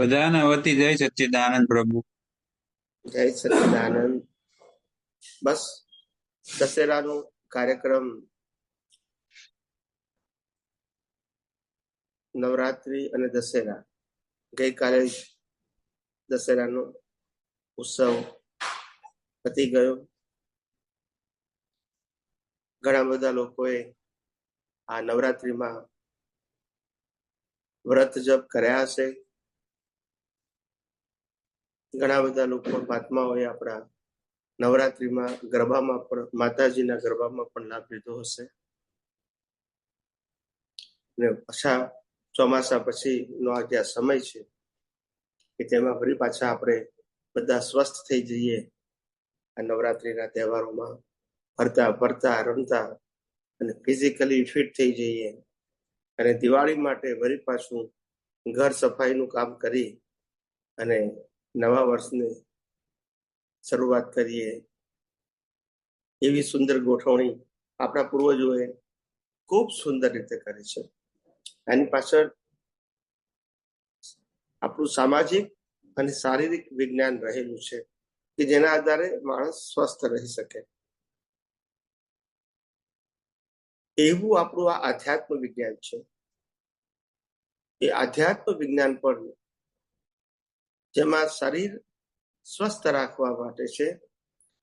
બધાના વતી જય સચ્ચિદાનંદ પ્રભુ. જય સચ્ચિદાનંદ. બસ દશેરાનો કાર્યક્રમ, નવરાત્રી અને દશેરા, ગઈકાલે દશેરાનો ઉત્સવ પતી ગયો. ઘણા બધા લોકોએ આ નવરાત્રીમાં વ્રત જપ કર્યા હશે. ઘણા બધા લોકો મહાત્માઓએ આપણા નવરાત્રીમાં ગરબામાં પણ, માતાજીના ગરબામાં પણ લાભ લીધો હશે. અને પાછા ચોમાસા પછી નો આ જે સમય છે કે તેમાં ફરી પાછા આપણે બધા સ્વસ્થ થઈ જઈએ. આ નવરાત્રીના તહેવારોમાં ફરતા ફરતા રમતા અને ફિઝિકલી ફિટ થઈ જઈએ. અને દિવાળી માટે ફરી પાછું ઘર સફાઈનું કામ કરી અને નવા વર્ષની શરૂઆત કરીએ. એવી સુંદર ગોઠવણી આપણા પૂર્વજોએ ખૂબ સુંદર રીતે કરી છે. આની પાછળ આપણું સામાજિક અને શારીરિક વિજ્ઞાન રહેલું છે કે જેના આધારે માણસ સ્વસ્થ રહી શકે. એવું આપણું આ આધ્યાત્મ વિજ્ઞાન છે. એ આધ્યાત્મ વિજ્ઞાન પણ જેમાં શરીર સ્વસ્થ રાખવા માટે છે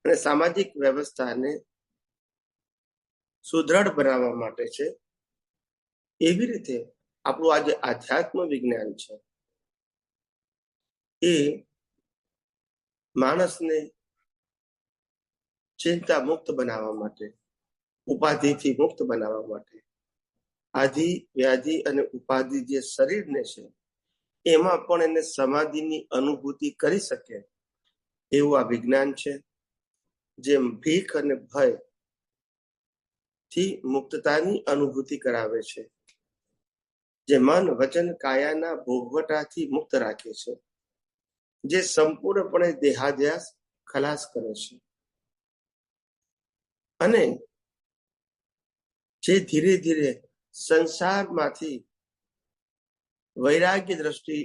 અને સામાજિક વ્યવસ્થાને સુદ્રઢ બનાવવા માટે છે. એવી રીતે આપણું આ જે આધ્યાત્મ વિજ્ઞાન છે એ માણસને ચિંતા મુક્ત બનાવવા માટે, ઉપાધિથી મુક્ત બનાવવા માટે, આધિ વ્યાધિ અને ઉપાધિ જે શરીરને છે એમાં પણ એને સમાધિની અનુભૂતિ કરી શકે એવું આ વિજ્ઞાન છે. જેમ ભીખ અને ભય થી મુક્તતાની અનુભૂતિ કરાવે છે, જે મન વચન કાયાના ભોગવટાથી મુક્ત રાખે છે, જે સંપૂર્ણપણે દેહાધ્યાસ ખલાસ કરે છે અને જે ધીરે ધીરે સંસારમાંથી વૈરાગ્ય દ્રષ્ટિ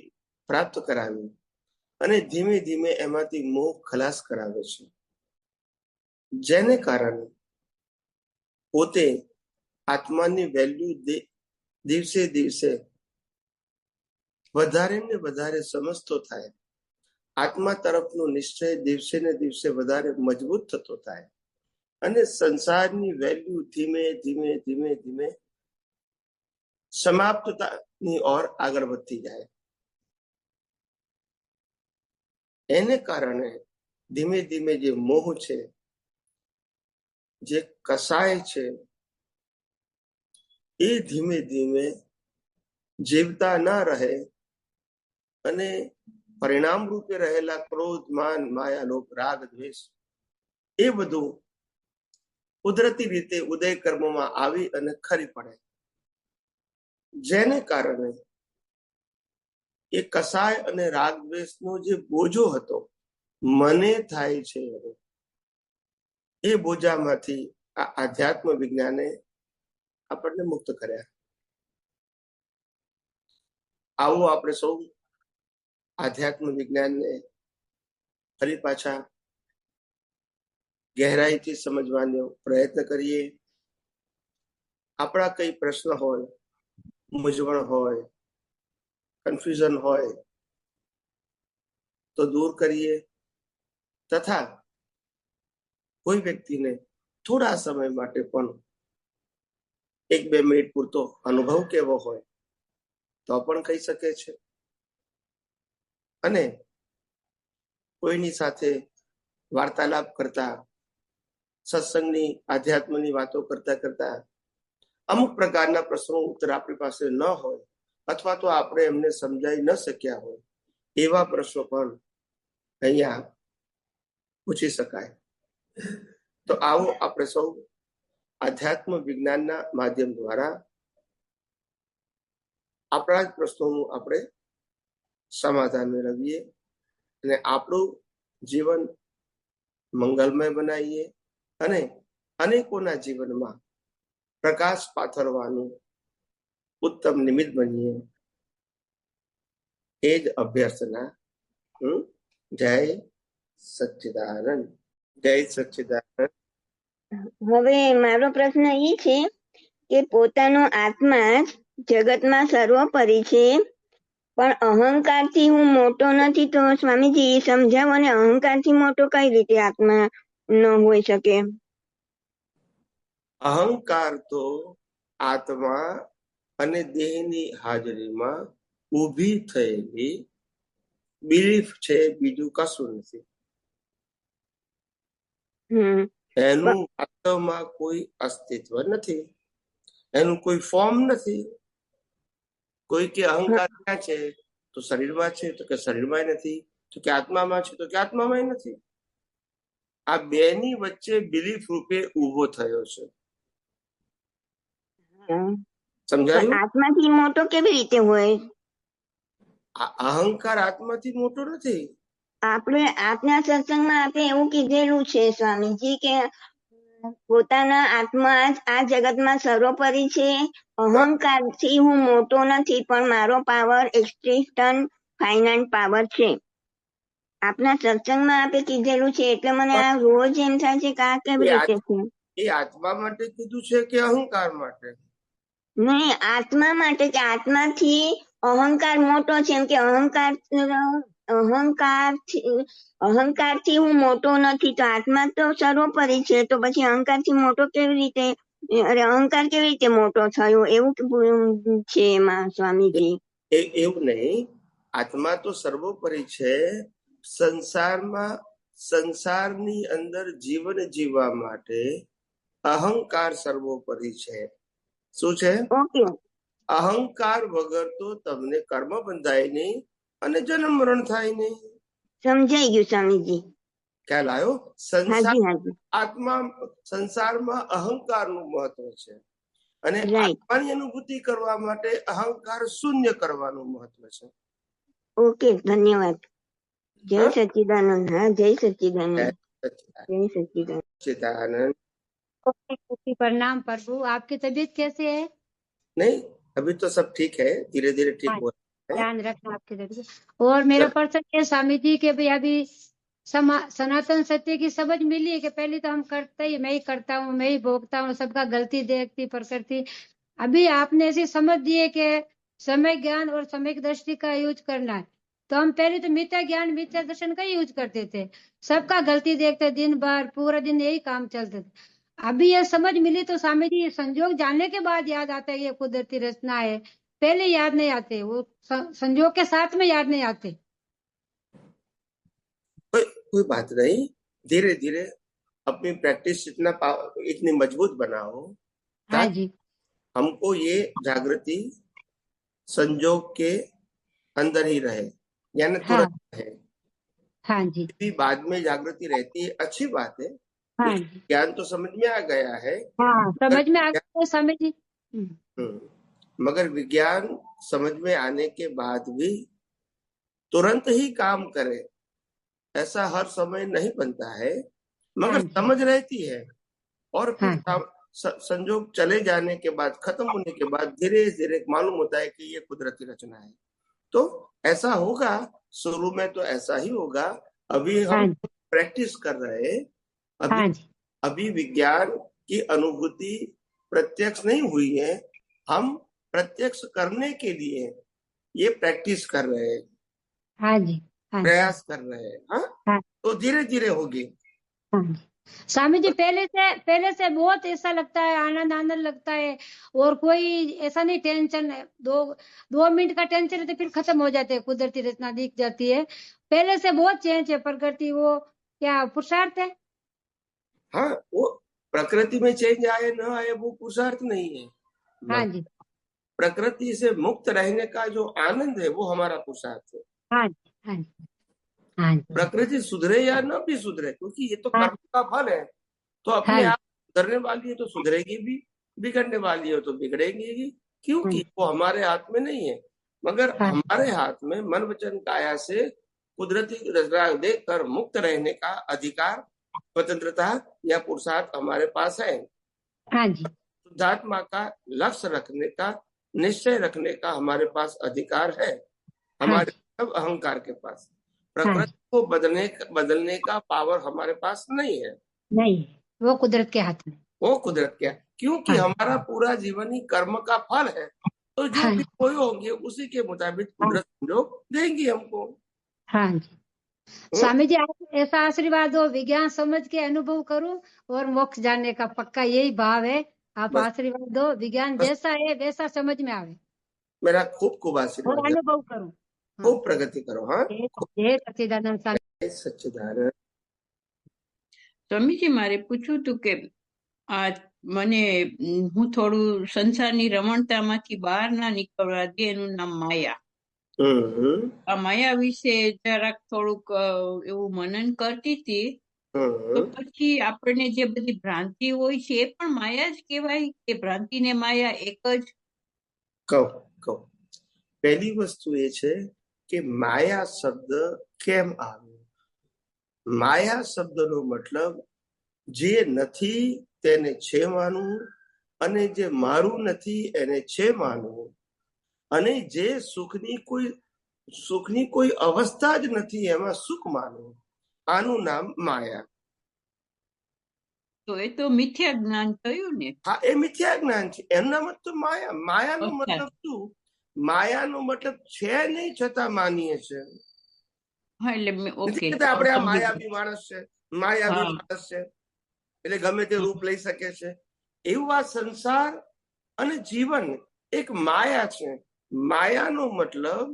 પ્રાપ્ત કરાવી અને ધીમે ધીમે એમાંથી મોહ ખલાસ કરાવે છે, જેને કારણે પોતે આત્માની વેલ્યુ દિવસે દિવસે વધારે ને વધારે સમજતો થાય. આત્મા તરફનો નિશ્ચય દિવસે ને દિવસે વધારે મજબૂત થતો થાય અને સંસારની વેલ્યુ ધીમે ધીમે ધીમે ધીમે સમાપ્તતાની ઓર આગળ વધતી જાય. એને કારણે ધીમે ધીમે જે મોહ છે, જે કસાય છે, એ ધીમે ધીમે જીવતા ન રહે અને પરિણામ રૂપે રહેલા ક્રોધ, માન, માયા, લોભ, રાગ, દ્વેષ એ બધું કુદરતી રીતે ઉદય કર્મમાં આવી અને ખરી પડે, જેને કારણે એ કસાય અને રાગ દ્વેષનો જે બોજો હતો મને થાય છે, એ બોજામાંથી આ આધ્યાત્મ વિજ્ઞાને આપણને મુક્ત કર્યા. આવો આપણે સૌ આધ્યાત્મ વિજ્ઞાનને ફરી પાછા ગહેરાઈથી સમજવાનો પ્રયત્ન કરીએ. આપણા કઈ પ્રશ્ન હોય, મૂંઝવણ હોય, કન્ફ્યુઝન હોય તો દૂર કરીએ, તથા કોઈ વ્યક્તિને થોડા સમય માટે પણ 1-2 મિનિટ પૂરતો અનુભવ કેવો હોય તો પણ કહી શકે છે. અને કોઈની સાથે વાર્તાલાપ કરતા, સત્સંગની આધ્યાત્મની વાતો કરતા કરતા અમુક પ્રકારના પ્રશ્નો ઉત્તર આપણી પાસે ન હોય અથવા તો આપણે એમને સમજાવી ન શક્યા હોય એવા પ્રશ્નો પણ અહીંયા પૂછી શકાય. તો આવો આપણે સૌ આધ્યાત્મ વિજ્ઞાનના માધ્યમ દ્વારા આપણા જ પ્રશ્નોનું આપણે સમાધાન મેળવીએ અને આપણું જીવન મંગલમય બનાવીએ અને અનેકોના જીવનમાં પ્રકાશ પાથરવાનું ઉત્તમ નિમિત્ત બનીએ. એ જ અભ્યર્થના. જય સચ્ચિદાનંદ. જય સચ્ચિદાનંદ. હવે મારો પ્રશ્ન એ છે કે પોતાનો આત્મા જ જગતમાં સર્વોપરી છે, પણ અહંકારથી હું મોટો નથી. તો સ્વામીજી સમજાવો ને, અહંકારથી મોટો કઈ રીતે આત્મા ન હોઈ શકે? અહંકાર તો આત્મા અને દેહની હાજરીમાં ઊભી થયેલી બિલીફ છે, બીજું કશું નથી. એનું વાસ્તવમાં કોઈ અસ્તિત્વ નથી, એનું કોઈ ફોર્મ નથી. કોઈ કે અહંકાર ક્યાં છે, તો શરીરમાં છે, તો કે શરીરમાં નથી, તો કે આત્મામાં છે, તો કે આત્મામાં નથી. આ બેની વચ્ચે બિલીફ રૂપે ઉભો થયો છે. સમજાયું? આત્માથી મોટો કેવી રીતે હોય? અહંકાર આત્માથી મોટો નથી. આપણે આજના સત્સંગમાં આપણે એવું કીધેલું છે સ્વામીજી કે પોતાના આત્મા જ આ જગતમાં સર્વોપરી છે. અહંકારથી હું મોટો નથી, પણ મારો પાવર એક્સ્ટ્રીમ ફાઇનાઇટ પાવર છે. આપના સત્સંગમાં આપે કીધેલું છે, એટલે મને આ રોજ એમ થાય છે કે આ કેવી રીતે છે. એ આત્મા માટે કીધું છે કે અહંકાર માટે? નહીં, આત્મા માટે, કે આત્માથી અહંકાર મોટો છે. એમ કે અહંકારથી હું મોટો નથી, તો આત્મા તો સર્વોપરી છે, તો પછી અહંકારથી મોટો કેવી રીતે, અહંકાર કેવી રીતે મોટો થયો, એવું છે એમાં સ્વામીજી? એવું નહીં, આત્મા તો સર્વોપરી છે. સંસારની અંદર જીવન જીવવા માટે અહંકાર સર્વોપરી છે. શું છે? અહંકાર વગર તો તમને કર્મ બંધાય નહીં અને જન્મ મરણ થાય નહીં. સમજાઈ ગયું સ્વામીજી. ખ્યાલ આવ્યો? સંસારમાં અહંકારનું મહત્વ છે, અને આત્માની અનુભૂતિ કરવા માટે અહંકાર શૂન્ય કરવાનું મહત્વ છે. ઓકે, ધન્યવાદ. जय सच्चिदानंद। हाँ, जय सच्चिदानंद। जय सच्चिदानंद। प्रणाम प्रभु। आपकी तबीयत कैसे है? नहीं, अभी तो सब ठीक है, धीरे धीरे ठीक हो रहा है। ध्यान रखना आपकी तबीयत। और मेरा प्रश्न है स्वामी जी के भाई, अभी सनातन सत्य की समझ मिली है कि पहले तो हम करते ही, मैं ही करता हूँ, मैं ही भोगता हूँ, सबका गलती देखती प्रकृति। अभी आपने ऐसी समझ दी है कि समय ज्ञान और समय दृष्टि का यूज करना है, तो हम पहले तो मिथ्या ज्ञान मिथ्या दर्शन का ही यूज करते थे, सबका गलती देखते, दिन भर पूरा दिन यही काम चलते थे। अभी ये समझ मिली तो स्वामी जी संयोग जानने के बाद याद आता है ये कुदरती रचना है, पहले याद नहीं आते, वो संयोग के साथ में याद नहीं आते। कोई बात नहीं, धीरे धीरे अपनी प्रैक्टिस इतनी मजबूत बनाओ। हाँ जी। हमको ये जागृति संयोग के अंदर ही रहे, यानी तुरंत है। हाँ जी। बाद में जागृति रहती है, अच्छी बात है। हाँ, ज्ञान तो समझ में आ गया है। हाँ, समझ में आ गया समझ। मगर विज्ञान समझ में आने के बाद भी तुरंत ही काम करे ऐसा हर समय नहीं बनता है, मगर समझ रहती है। और फिर संयोग चले जाने के बाद, खत्म होने के बाद धीरे धीरे मालूम होता है कि ये कुदरती रचना है। तो ऐसा होगा, शुरू में तो ऐसा ही होगा। अभी हम प्रैक्टिस कर रहे हैं, अभी विज्ञान की अनुभूति प्रत्यक्ष नहीं हुई है, हम प्रत्यक्ष करने के लिए ये प्रैक्टिस कर रहे हैं। हाँ जी। प्रयास कर रहे हैं। हाँ, तो धीरे धीरे होगी। स्वामी जी पहले से बहुत ऐसा लगता है, आनंद आनंद लगता है, और कोई ऐसा नहीं टेंशन है, 2 मिनट का टेंशन है तो फिर खत्म हो जाते हैं, कुदरती रचना दिख जाती है। पहले से बहुत चेंज है प्रकृति, वो क्या पुरुषार्थ है? हाँ, वो प्रकृति में चेंज आए न आए वो पुरुषार्थ नहीं है। हाँ जी। प्रकृति से मुक्त रहने का जो आनंद है वो हमारा पुरुषार्थ है। हाँ जी। हाँ जी। हाँ जी। प्रकृति सुधरे या न भी सुधरे, क्योंकि ये तो कर्म का फल है, तो अपने आप सुधरने वाली है तो सुधरेगी भी, बिगड़ने वाली है तो बिगड़ेगी भी, क्योंकि वो हमारे हाथ में नहीं है। मगर हमारे हाथ में मन वचन काया से कुदरती रचना देखकर मुक्त रहने का अधिकार, स्वतंत्रता या पुरुषार्थ हमारे पास है। हाँ जी। शुद्धात्मा का लक्ष्य रखने का, निश्चय रखने का हमारे पास अधिकार है। हमारे सब अहंकार के पास। हाँ प्रकृति को बदलने का पावर हमारे पास नहीं है, नहीं, वो कुदरत के हाथ में। वो कुदरत क्या, क्योंकि हाँ हमारा पूरा जीवन ही कर्म का फल है। तो जो हाँ भी कोई होंगे उसी के मुताबिक हाँ कुदरत संजोग देंगी हमको। हाँ जी। स्वामी जी, आप ऐसा आशीर्वाद दो, विज्ञान समझ के अनुभव करूं और मोक्ष जानने का पक्का यही भाव है। आप बस आशीर्वाद दो, विज्ञान बस जैसा है वैसा समझ में आवे मेरा खूब खूब और आशीर्वाद है, अनुभव करूं। हाँ, खूब प्रगति करो। हाँ, जय जय सच्चिदानंद स्वामी। सच्चिदानंद। સ્વામીજી મારે પૂછવું હતું કે આ મને હું થોડું સંસારની રમણતામાંથી બહાર ના નીકળવા દે એનું નામ માયા. હમ આ માયા વિશે જરાક થોડુંક એવું મનન કરતી હતી. તો હમ પછી આપણને જે બધી ભ્રાંતિ હોય છે એ પણ માયા જ કહેવાય કે ભ્રાંતિ ને માયા એક જ? કહું પહેલી વસ્તુ એ છે કે માયા શબ્દ કેમ આવ્યો. માયા શબ્દનો મતલબ જે નથી તેને છે માનવું, અને જે મારું નથી એને છે માનવું, અને જે સુખની કોઈ અવસ્થા જ નથી એમાં સુખ માનવું, આનું નામ માયા. તો એ તો મિથ્યા જ્ઞાન થયું ને. હા, એ મિથ્યા જ્ઞાન છે, એનું નામ જ તો માયા. માયાનો અચ્છા. મતલબ શું? માયાનો મતલબ છે નહીં છતાં માનીએ છે. હા એટલે નથી ઓકે કહેતા આપણે આ માયાવી માણસ છે, માયાવી હા. માણસ છે એટલે ગમે તે રૂપ લઈ શકે છે. એવું આ સંસાર અને જીવન એક માયા છે. માયાનો મતલબ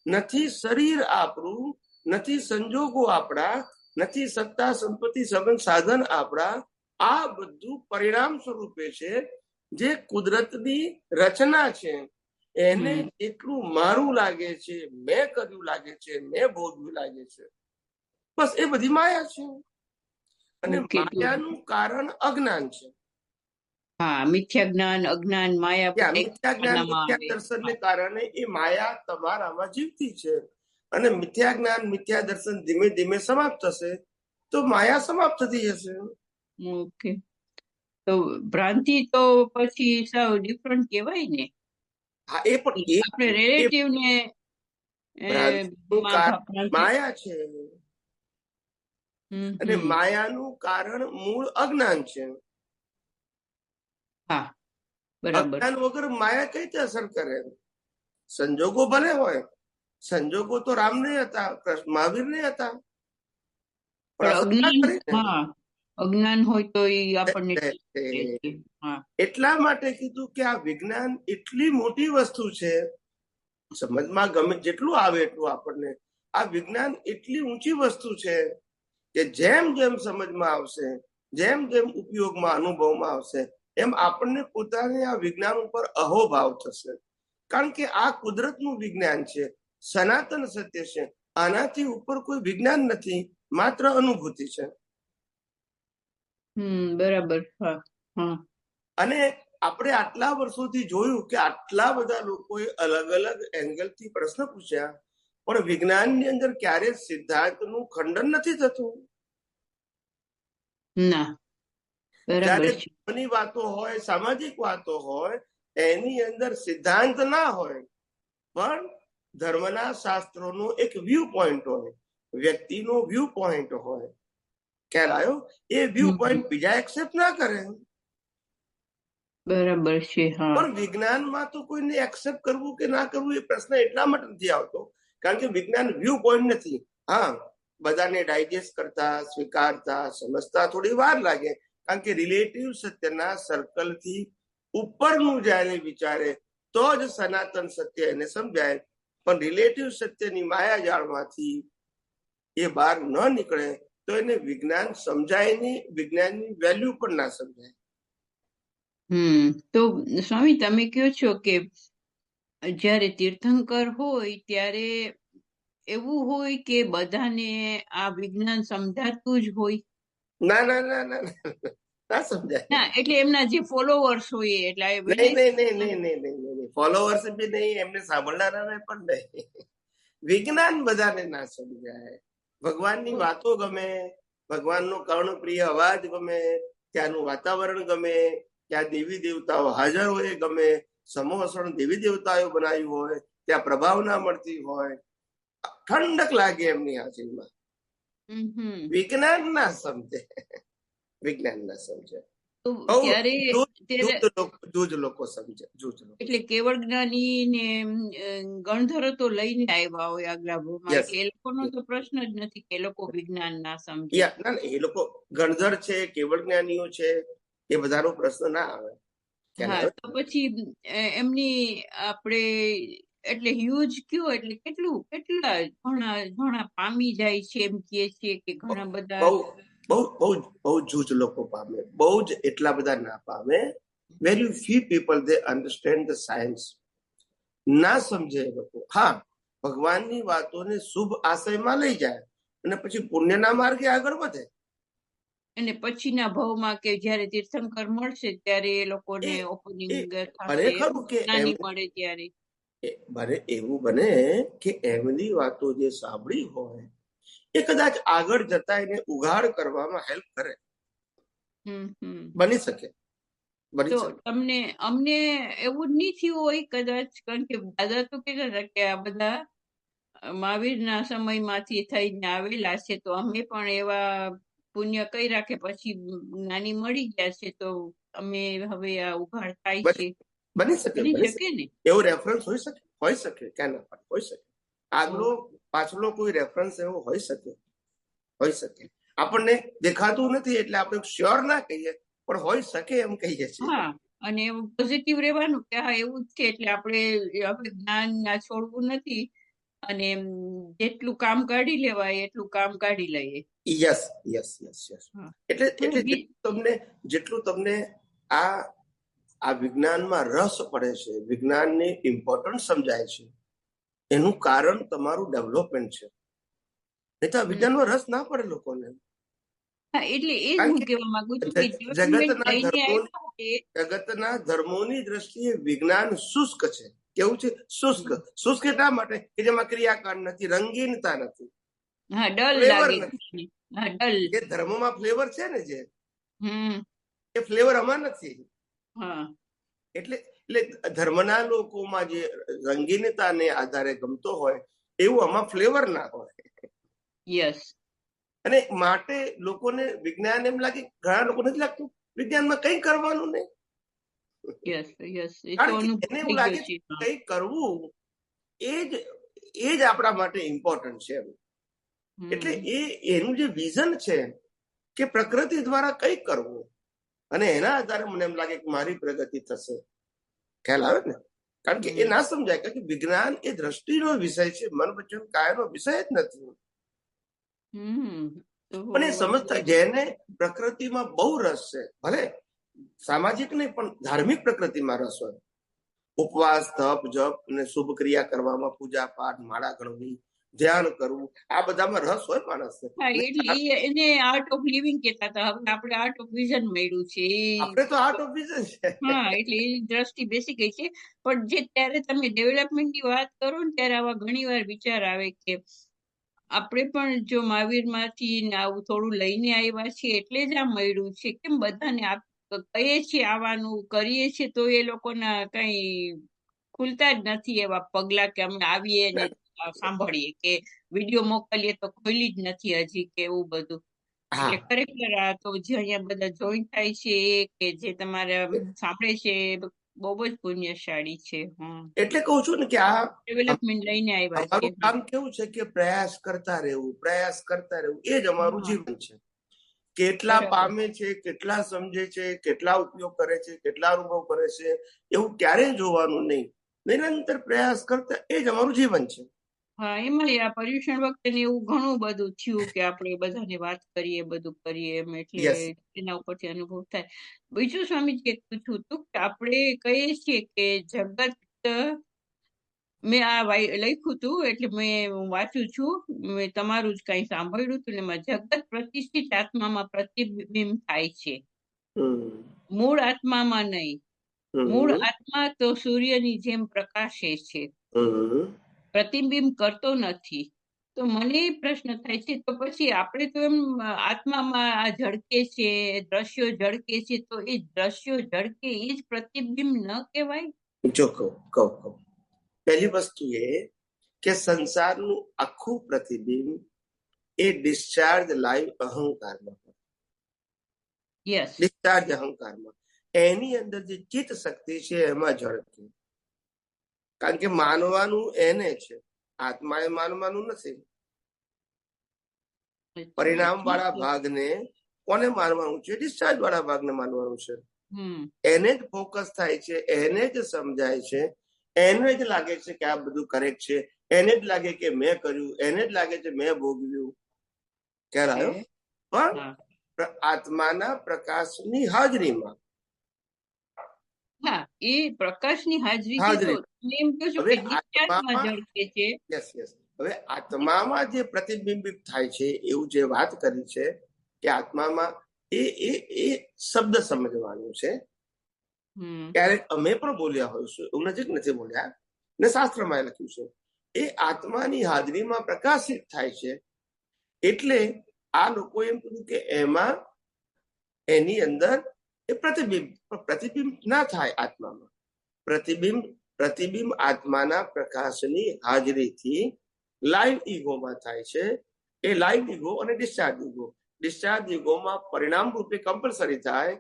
નથી શરીર આપણું, નથી સંજોગો આપણા, નથી સત્તા સંપત્તિ સંબંધ સાધન આપણા. આ બધું પરિણામ સ્વરૂપે છે, જે કુદરતની રચના છે. એને એટલું મારું લાગે છે, મેં કર્યું લાગે છે, મેં ભોગવ્યું લાગે છે, બસ એ બધી માયા છે. અને ઓકે. માયાનું કારણ અજ્ઞાન છે. હા, મિથ્યા જ્ઞાન, અજ્ઞાન, માયા ત્યાં એક મિથ્યા જ્ઞાન આનામાં મિથ્યા આવે. દર્શનને કારણે એ માયા તમારામાં જીવતી છે. અને મિથ્યા જ્ઞાન મિથ્યા દર્શન ધીમે ધીમે સમાપ્ત થશે તો માયા સમાપ્ત થઈ જશે. ઓકે. તો ભ્રાંતિ તો પછી સાવ ડિફરન્ટ કહેવાય ને. હા, એ પણ આપણે રિલેટિવ ને ભ્રાંતિનું કારણ માયા છે, અને માયાનું કારણ મૂળ અજ્ઞાન છે. હા, બરાબર. અજ્ઞાન વગર માયા કઈ રીતે અસર કરે? સંજોગો ભલે હોય, સંજોગો તો રામ નહીં હતા, મહાવીર નહીં હતા, પણ પણ અસર ના અજ્ઞાન, કરી ને. હા, અજ્ઞાન હોય તો એ આપણને હા. એટલા માટે કીધું કે આ વિજ્ઞાન એટલી મોટી વસ્તુ છે, સમજમાં ગમે જેટલું આવે એટલું આપણને. આ વિજ્ઞાન એટલી ઊંચી વસ્તુ છે કે જેમ જેમ સમજમાં આવશે, જેમ જેમ ઉપયોગમાં અનુભવમાં આવશે, એમ આપણને પોતાને આ વિજ્ઞાન ઉપર અહોભાવ થશે. કારણ કે આ કુદરતનું વિજ્ઞાન છે, સનાતન સત્ય છે. આનાથી ઉપર કોઈ વિજ્ઞાન નથી, માત્ર અનુભૂતિ છે. બરાબર. હા હા. અને આપણે આટલા વર્ષોથી જોયું કે આટલા બધા લોકોએ અલગ અલગ એંગલથી પ્રશ્ન પૂછ્યા, પણ વિજ્ઞાનની અંદર ક્યારે સિદ્ધાંતનું ખંડન નથી થતું. ના, બરાબર. જ્યારે ધર્મની વાતો હોય, સામાજિક વાતો હોય, એની અંદર સિદ્ધાંત ના હોય, પણ ધર્મના શાસ્ત્રોનો એક વ્યૂ પોઈન્ટ હોય, વ્યક્તિનો વ્યૂ પોઈન્ટ હોય. ખ્યાલ આવ્યો? એ વ્યૂ પોઈન્ટ બીજા એક્સેપ્ટ ના કરે. બરાબર છે. હા. પણ વિજ્ઞાનમાં તો કોઈને એક્સેપ્ટ કરવું કે ના કરવું એ પ્રશ્ન એટલા માટે નથી આવતો કારણ કે વિજ્ઞાન વ્યૂ પોઈન્ટ નથી. હા, બધાને ડાયજેસ્ટ કરતા, સ્વીકારતા, સમજતા થોડી વાર લાગે, કારણ કે રિલેટિવ સત્યના સર્કલથી ઉપરનું જ્યારે વિચારે તો જ સનાતન સત્ય એને સમજાય. પણ રિલેટિવ સત્યની માયાજાળમાંથી એ બહાર ન નીકળે તો એને વિજ્ઞાન સમજાય નહીં, વિજ્ઞાનની વેલ્યુ પણ ના સમજાય. તો સ્વામી તમે કહો છો કે જ્યારે તીર્થંકર હોય ત્યારે એવું હોય કે બધાને આ વિજ્ઞાન સમજાતું જ હોય? ના ના ના ના ના સમજાય. ના, એટલે એમના જે ફોલોવર્સ હોય એટલે નહીં, ફોલોવર્સ બી નહીં, એમને સાંભળનારાને પણ નહીં. વિજ્ઞાન બધાને ના સમજાય. ભગવાનની વાતો ગમે, ભગવાનનો કર્ણપ્રિય અવાજ ગમે, ત્યાંનું વાતાવરણ ગમે, ત્યાં દેવી દેવતાઓ હાજર હોય ગમે, સમોસણ દેવી દેવતાઓ બનાવ્યું હોય, ત્યાં પ્રભાવના મળતી હોય, ઠંડક લાગે એમની હાજરીમાં. વિજ્ઞાન ના સમજે, વિજ્ઞાન ના સમજે, તો બહુ ત્યારે જૂજ લોકો સમજે, જૂજ લોકો. એટલે કેવળ જ્ઞાની ને ગણધરો તો લઈને આવ્યા હોય આગલા ભાવમાં, Yes. એટલે એ લોકોનો તો પ્રશ્ન જ નથી કે એ લોકો વિજ્ઞાન ના સમજે. ના, એ લોકો ગણધર છે, કેવળ જ્ઞાનીઓ છે, એ બધાનો પ્રશ્ન ના આવે. હા, તો પછી એમની આપણે એટલે હ્યુજ કયો એટલે કેટલા ઘણા પામી જાય છે એમ કહે છે કે ઘણા બધા બહુ જૂજ લોકો પામે, બહુ જ એટલા બધા ના પામે. Very few people they understand the science. ના સમજે એ લોકો. હા, ભગવાનની વાતોને શુભ આશયમાં લઈ જાય અને પછી પુણ્યના માર્ગે આગળ વધે. અને પછીના ભાવમાં કે જયારે તીર્થંકર મળશે ત્યારે એ લોકોને ઓપનિંગ ખરું કે મળે ત્યારે બને એવું બને કે એમની વાતો જે સાંભળી હોય એ કદાચ આગળ જતા એને ઉઘાડ કરવામાં હેલ્પ કરે. બની શકે. તો અમને એવું જ નહીં થયું હોય કદાચ, કારણ કે દાદા તો કહેતા હતા કે આ બધા મહાવીરના સમયમાંથી થઈને આવેલા છે, તો અમે પણ એવા પુણ્ય કર્યા કે પછી જ્ઞાની મળી ગયા છે, તો અમે હવે આ ઉઘાડ થાય છે. બની શકે ને એવો રેફરન્સ હોઈ શકે ક્યાં ના પણ હોઈ શકે. આગલો પાછલો કોઈ રેફરન્સ એવો હોઈ શકે. આપણને દેખાતું નથી એટલે આપણે શ્યોર ના કહીએ, પણ હોઈ શકે એમ કહીએ છીએ. હા, અને પોઝિટિવ રહેવાનું કે હા એવું જ છે, એટલે આપણે જ્ઞાન ના છોડવું નથી અને જેટલું કામ કાઢી લેવાય એટલું કામ કાઢી લઈએ. યસ. એટલે જેટલું તમને આ વિજ્ઞાનમાં રસ પડે છે, વિજ્ઞાનની ઇમ્પોર્ટન્સ સમજાય છે, એનું કારણ તમારું ડેવલપમેન્ટ છે. નહીં તો વિજ્ઞાનમાં રસ ના પડે લોકોને. એટલે એ જ હું કહેવા માંગુ છું કે જગતના ધર્મોની દ્રષ્ટિએ વિજ્ઞાન શુષ્ક છે. કેવું છે? શુષ્ક એટલા માટે કે જેમાં ક્રિયાકાંડ નથી, રંગીનતા નથી. હા, ડલ લાગે. જે ધર્મોમાં ફ્લેવર છે ને, જે એ ફ્લેવર આમાં નથી. એટલે ધર્મના લોકોમાં જે રંગીનતાને આધારે ગમતો હોય એવું આમાં ફ્લેવર ના હોય. યસ. અને માટે લોકોને વિજ્ઞાન એમ લાગે, ઘણા લોકો નથી લાગતું વિજ્ઞાનમાં કઈ કરવાનું નહીં. એને એવું લાગે કઈ કરવું એ જ આપણા માટે ઇમ્પોર્ટન્ટ છે. એટલે એનું જે વિઝન છે કે પ્રકૃતિ દ્વારા કઈ કરવું, અને એના આધારે મને એમ લાગે કે મારી પ્રગતિ થશે. ખ્યાલ આવે ને? કારણ કે એ ના સમજાય, કારણ કે વિજ્ઞાન એ દ્રષ્ટિનો વિષય છે, મન વચન કાયાનો વિષય જ નથી. પણ એ સમજતા જેને પ્રકૃતિમાં બહુ રસ છે, ભલે સામાજિક નહીં પણ ધાર્મિક પ્રકૃતિમાં રસ હોય, ઉપવાસ, તપ, જપ અને શુભ ક્રિયા કરવામાં, પૂજા પાઠ, માળા ગણવી, ધ્યાન કરવું, આ બધામાં રસ હોય માણસને. એટલે એને આર્ટ ઓફ લિવિંગ કહેતા હતા, હવે આપણે આર્ટ ઓફ વિઝન મળ્યું છે. આપણે તો આર્ટ ઓફ વિઝન છે. હા, એટલે એ દ્રષ્ટિ બેસી ગઈ છે. પણ જે ત્યારે તમે ડેવલપમેન્ટની વાત કરો ને ત્યારે આવા ઘણી વાર વિચાર આવે કે આપણે પણ જો મહાવીરમાંથી આવું થોડું લઈને આવ્યા છીએ એટલે જ આ મળ્યું છે. કેમ બધાને કહીએ છીએ આવવાનું, કરીએ છીએ, તો એ લોકોના કઈ ખુલતા જ નથી એવા પગલા કે અમે આવીએ ને સાંભળીએ, કે વિડીયો મોકલીએ તો ખુલી જ નથી હજી, કે એવું બધું. એટલે ખરેખર આ તો જે અહીંયા બધા જોઈન થાય છે કે જે તમારે સાંભળે છે બહુ જ પુણ્યશાળી છે. એટલે કહું છું ને કે આ ડેવલપમેન્ટ લઈને આવ્યા છે. કામ કેવું છે કે પ્રયાસ કરતા રહેવું, એ જ અમારું જીવન છે. કેટલા પામે છે, કેટલા સમજે છે, કેટલા ઉપયોગ કરે છે, કેટલા અનુભવ કરે છે, એવું ક્યારેય જોવાનું નહીં. નિરંતર પ્રયાસ કરતા એ જ અમારું જીવન છે. હા, એમાં આ પર્યુષણ વખતે એવું ઘણું બધું થયું કે આપણે બધાને વાત કરીએ, બધું કરીએ એમ, એટલે એના ઉપરથી અનુભવ થાય. બીજું સ્વામીજી પૂછવું હતું કે આપણે કહીએ છીએ કે જગત, મેં આ લખ્યું હતું એટલે મેં વાંચ્યું છું, મેં તમારું જ કઈ સાંભળ્યું હતું, એમાં જગત પ્રતિષ્ઠિત આત્મામાં પ્રતિબિંબ થાય છે, મૂળ આત્મામાં નહીં. મૂળ આત્મા તો સૂર્યની જેમ પ્રકાશે છે, પ્રતિબિંબ કરતો નથી. તો મને પ્રશ્ન થાય છે, તો પછી આપણે તો એમ આત્મામાં આ ઝળકે છે, દ્રશ્યો ઝળકે છે, તો એ દ્રશ્યો ઝળકે એ જ પ્રતિબિંબ ન કહેવાય? જો કહું પહેલી વસ્તુ એ કે સંસારનું આખું પ્રતિબિંબ એ ડિસ્ચાર્જ લાઈવ અહંકારમાં, ડિસ્ચાર્જ અહંકારમાં, એની અંદર જે ચિત્ત શક્તિ છે એમાં ઝળકે. કારણ કે માનવાનું એને છે, આત્માએ માનવાનું નથી. પરિણામ વાળા ભાગને કોને માનવાનું છે? ડિસ્ચાર્જ વાળા ભાગને માનવાનું છે. એને જ ફોકસ થાય છે, એને જ સમજાય છે, એને જ લાગે છે કે આ બધું કરેક્ટ છે, એને જ લાગે કે મેં કર્યું, એને જ લાગે છે મેં ભોગવ્યું. ખ્યાલ આવ્યો? પણ આત્માના પ્રકાશની હાજરીમાં, હા, એ પ્રકાશની હાજરી હવે આત્મામાં જે પ્રતિબિંબિત થાય છે એવું જે વાત કરી છે કે આત્મામાં એ શબ્દ સમજવાનું છે. ક્યારેક અમે પણ બોલ્યા હોઈશું, એવું નથી બોલ્યા, ને શાસ્ત્રમાં લખ્યું છે એ આત્માની હાજરીમાં પ્રકાશિત થાય છે. એટલે આ લોકો એમ કીધું કે એમાં એની અંદર એ પ્રતિબિંબ ના થાય આત્મામાં. પ્રતિબિંબ આત્માના પ્રકાશની હાજરીથી લાઈવ ઈગોમાં થાય છે. એ લાઈવ ઈગો અને ડિસ્ચાર્જ ઈગોમાં પરિણામ રૂપે કમ્પલસરી થાય.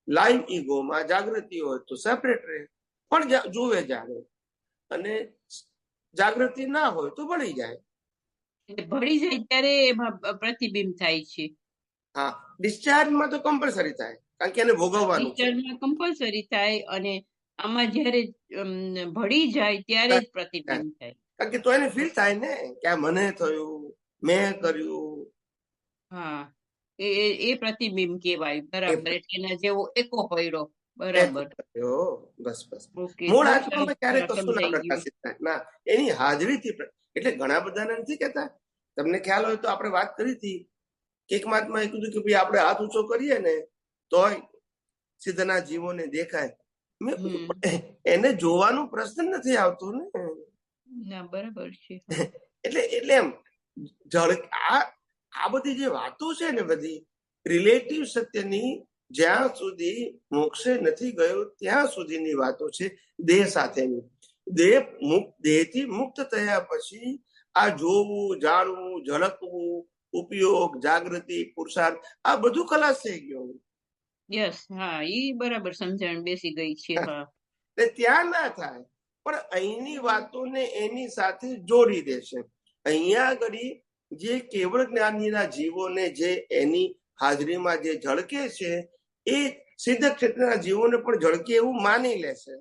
લાઈવ ઈગોમાં જાગૃતિ હોય તો સેપરેટ રહે, પણ જોવે જાણે, અને જાગૃતિ ના હોય તો ભળી જાય. ત્યારે એમાં પ્રતિબિંબ થાય છે. હા, ડિસ્ચાર્જમાં તો કમ્પલસરી થાય, કારણ કે એને ભોગવવાનું છે. કમ્પલસરી થાય, અને આમાં જયારે ભળી જાય ત્યારે જ પ્રતિબિંબ થાય. કારણ કે તો એને ફીલ થાય ને કે આ મને થયું, મેં કર્યું. હા, એ પ્રતિબિંબ કહેવાય. બરાબર, એટલે એના જેવો એકો પડ્યો. બરાબર. બસ મૂળ આત્મામાં ક્યારે કશું ના પ્રકાશિત થાય ના, એની હાજરીથી. એટલે ઘણા બધાને નથી કહેતા, તમને ખ્યાલ હોય તો આપણે વાત કરી હતી એક મહાત્માએ કીધું કે ભાઈ આપણે હાથ ઊંચો કરીએ ને તોય સીધાના જીવોને દેખાય. એને જોવાનું પ્રશ્ન નથી આવતો ને. બરાબર છે. એટલે એમ આ બધી જે વાતો છે ને, બધી રિલેટિવ સત્યની, જ્યાં સુધી મોક્ષે નથી ગયો ત્યાં સુધીની વાતો છે. દેહ સાથેની, દેહથી મુક્ત થયા પછી આ જોવું, જાણવું, ઝળકવું, ઉપયોગ, જાગૃતિ, પુરુષાર્થ, આ બધું ખલાસ થઈ ગયું. યસ, હા, એ બરાબર સમજણ બેસી ગઈ છે. ત્યાં ના થાય, પણ અહીંની વાતોને એની સાથે જોડી દેશે. અહીંયા આગળ જે કેવળ જ્ઞાનીના જીવોને જે એની હાજરીમાં જે ઝળકે છે એ સિદ્ધ ક્ષેત્રના જીવોને પણ ઝળકે એવું માની લેશે.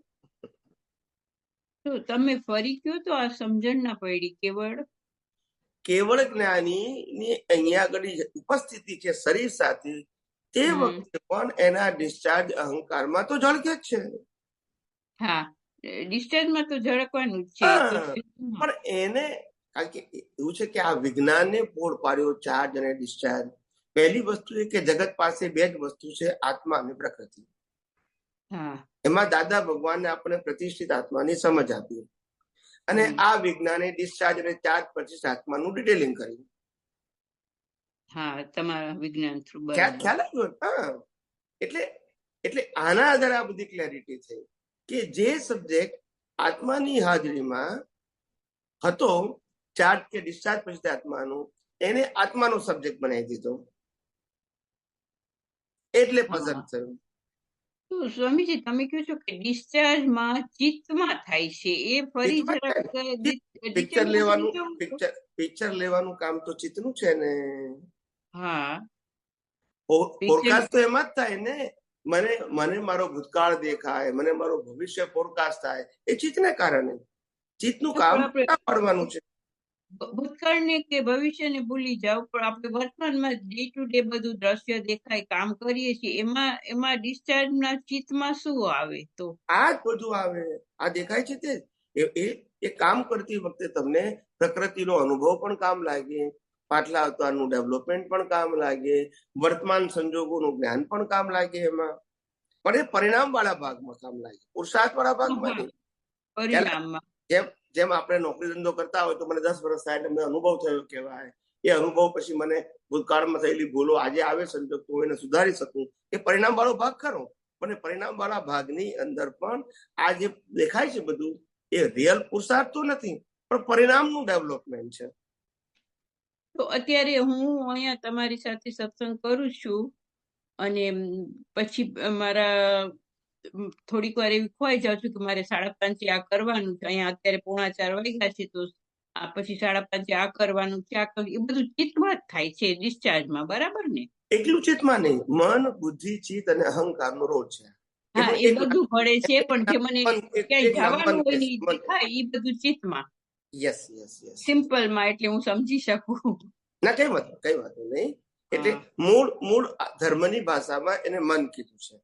તમે ફરી કયો તો આ સમજણ ના પડી. કેવળ જ્ઞાની ની અહીંયા આગળ ઉપસ્થિતિ છે શરીર સાથે, તે વખતે પણ એના ડિસ્ચાર્જ અહંકારમાં તો ઝળકે જ છે. હા, ડિસ્ચાર્જમાં તો ઝળકવાનું જ છે. પણ એને કારણ કે એવું છે કે આ વિજ્ઞાનને પોળ પાડ્યો ચાર્જ અને ડિસ્ચાર્જ. પહેલી વસ્તુ એ કે જગત પાસે બે જ વસ્તુ છે, આત્મા અને પ્રકૃતિ. એમાં દાદા ભગવાને આપણે પ્રતિષ્ઠિત આત્માની સમજ આપી, અને આ વિજ્ઞાને ડિસ્ચાર્જ અને ચાર્જ પ્રતિષ્ઠિત આત્માનું ડિટેલિંગ કર્યું. હા, તમારા વિજ્ઞાન થ્રુ ખ્યાલ આવ્યો. હા, એટલે આના આધારે આ બધી ક્લેરિટી થઈ કે જે સબ્જેક્ટ આત્માની હાજરીમાં હતો, ચાર્જ કે ડિસ્ચાર્જ પછી આત્માનું, એને આત્માનો સબ્જેક્ટ બનાવી દીધો, એટલે પઝલ થયું. તો સ્વામીજી, તમે કહો છો કે ડિસ્ચાર્જમાં ચિત્તમાં થાય છે, એ ફરી પિક્ચર લેવાનું કામ તો ચિત્તનું છે ને. હા, ફોરકાસ્ટ તો એમાં જ થાય ને. મને મારો ભૂતકાળ દેખાય, મને મારો ભવિષ્ય ફોરકાસ્ટ થાય, એ ચિત્તને કારણે. ચિત્તનું કામ પાડવાનું છે. ભૂતકાળને કે ભવિષ્યને ભૂલી જાવ, પણ આપણે વર્તમાનમાં ડે ટુ ડે બધું દ્રશ્ય દેખાય, કામ કરીએ છીએ, એમાં ડિસ્ચાર્જના ચિત્તમાં શું આવે? તો આ જ બધું આવે. આ દેખાય છે તે એ કામ કરતી વખતે તમને પ્રકૃતિનો અનુભવ પણ કામ લાગે, પાછલા અવતારનું ડેવલપમેન્ટ પણ કામ લાગે, વર્તમાન સંજોગોનું જ્ઞાન પણ કામ લાગે એમાં. પણ એ પરિણામ વાળા ભાગમાં કામ લાગે, પુરુષાર્થ વાળા ભાગમાં નહીં. જેમ આપણે નોકરી ધંધો કરતા હોય તો મને 10 વર્ષ થાય એટલે મને અનુભવ થયો કહેવાય. એ અનુભવ પછી મને ભૂતકાળમાં થયેલી ભૂલો આજે આવે સંજોગ તો એને સુધારી શકું, એ પરિણામ વાળો ભાગ ખરો. પણ પરિણામ વાળા ભાગની અંદર પણ આ જે દેખાય છે બધું, એ રિયલ પુરુષાર્થ તો નથી. પણ પરિણામનું ડેવલપમેન્ટ છે. તો અત્યારે હું અહીંયા તમારી સાથે સત્સંગ કરું છું અને પછી મારા થોડીક વાર એવી ખોવાઈ જાઉં છું કે મારે 5:30 આ કરવાનું છે. અહીંયા અત્યારે 4:45 વાગ્યા છે, તો આ પછી 5:30 આ કરવાનું છે, આ કરવાનું, એ બધું ચિત્તમાં જ થાય છે ડિસ્ચાર્જમાં, બરાબર ને? એટલું ચિત્તમાં નહીં, મન, બુદ્ધિ, ચિત્ત અને અહંકારનો રોલ છે. હા, એ બધું ભળે છે, પણ જે મને ક્યાંય જવાનું હોય ને ઈ થાય, એ બધું ચિત્તમાં, યસ યસ યસ, સિમ્પલમાં, એટલે હું સમજી શકું. ના કઈ વાત નહીં. એટલે મૂળ ધર્મની ભાષામાં એને મન કીધું છે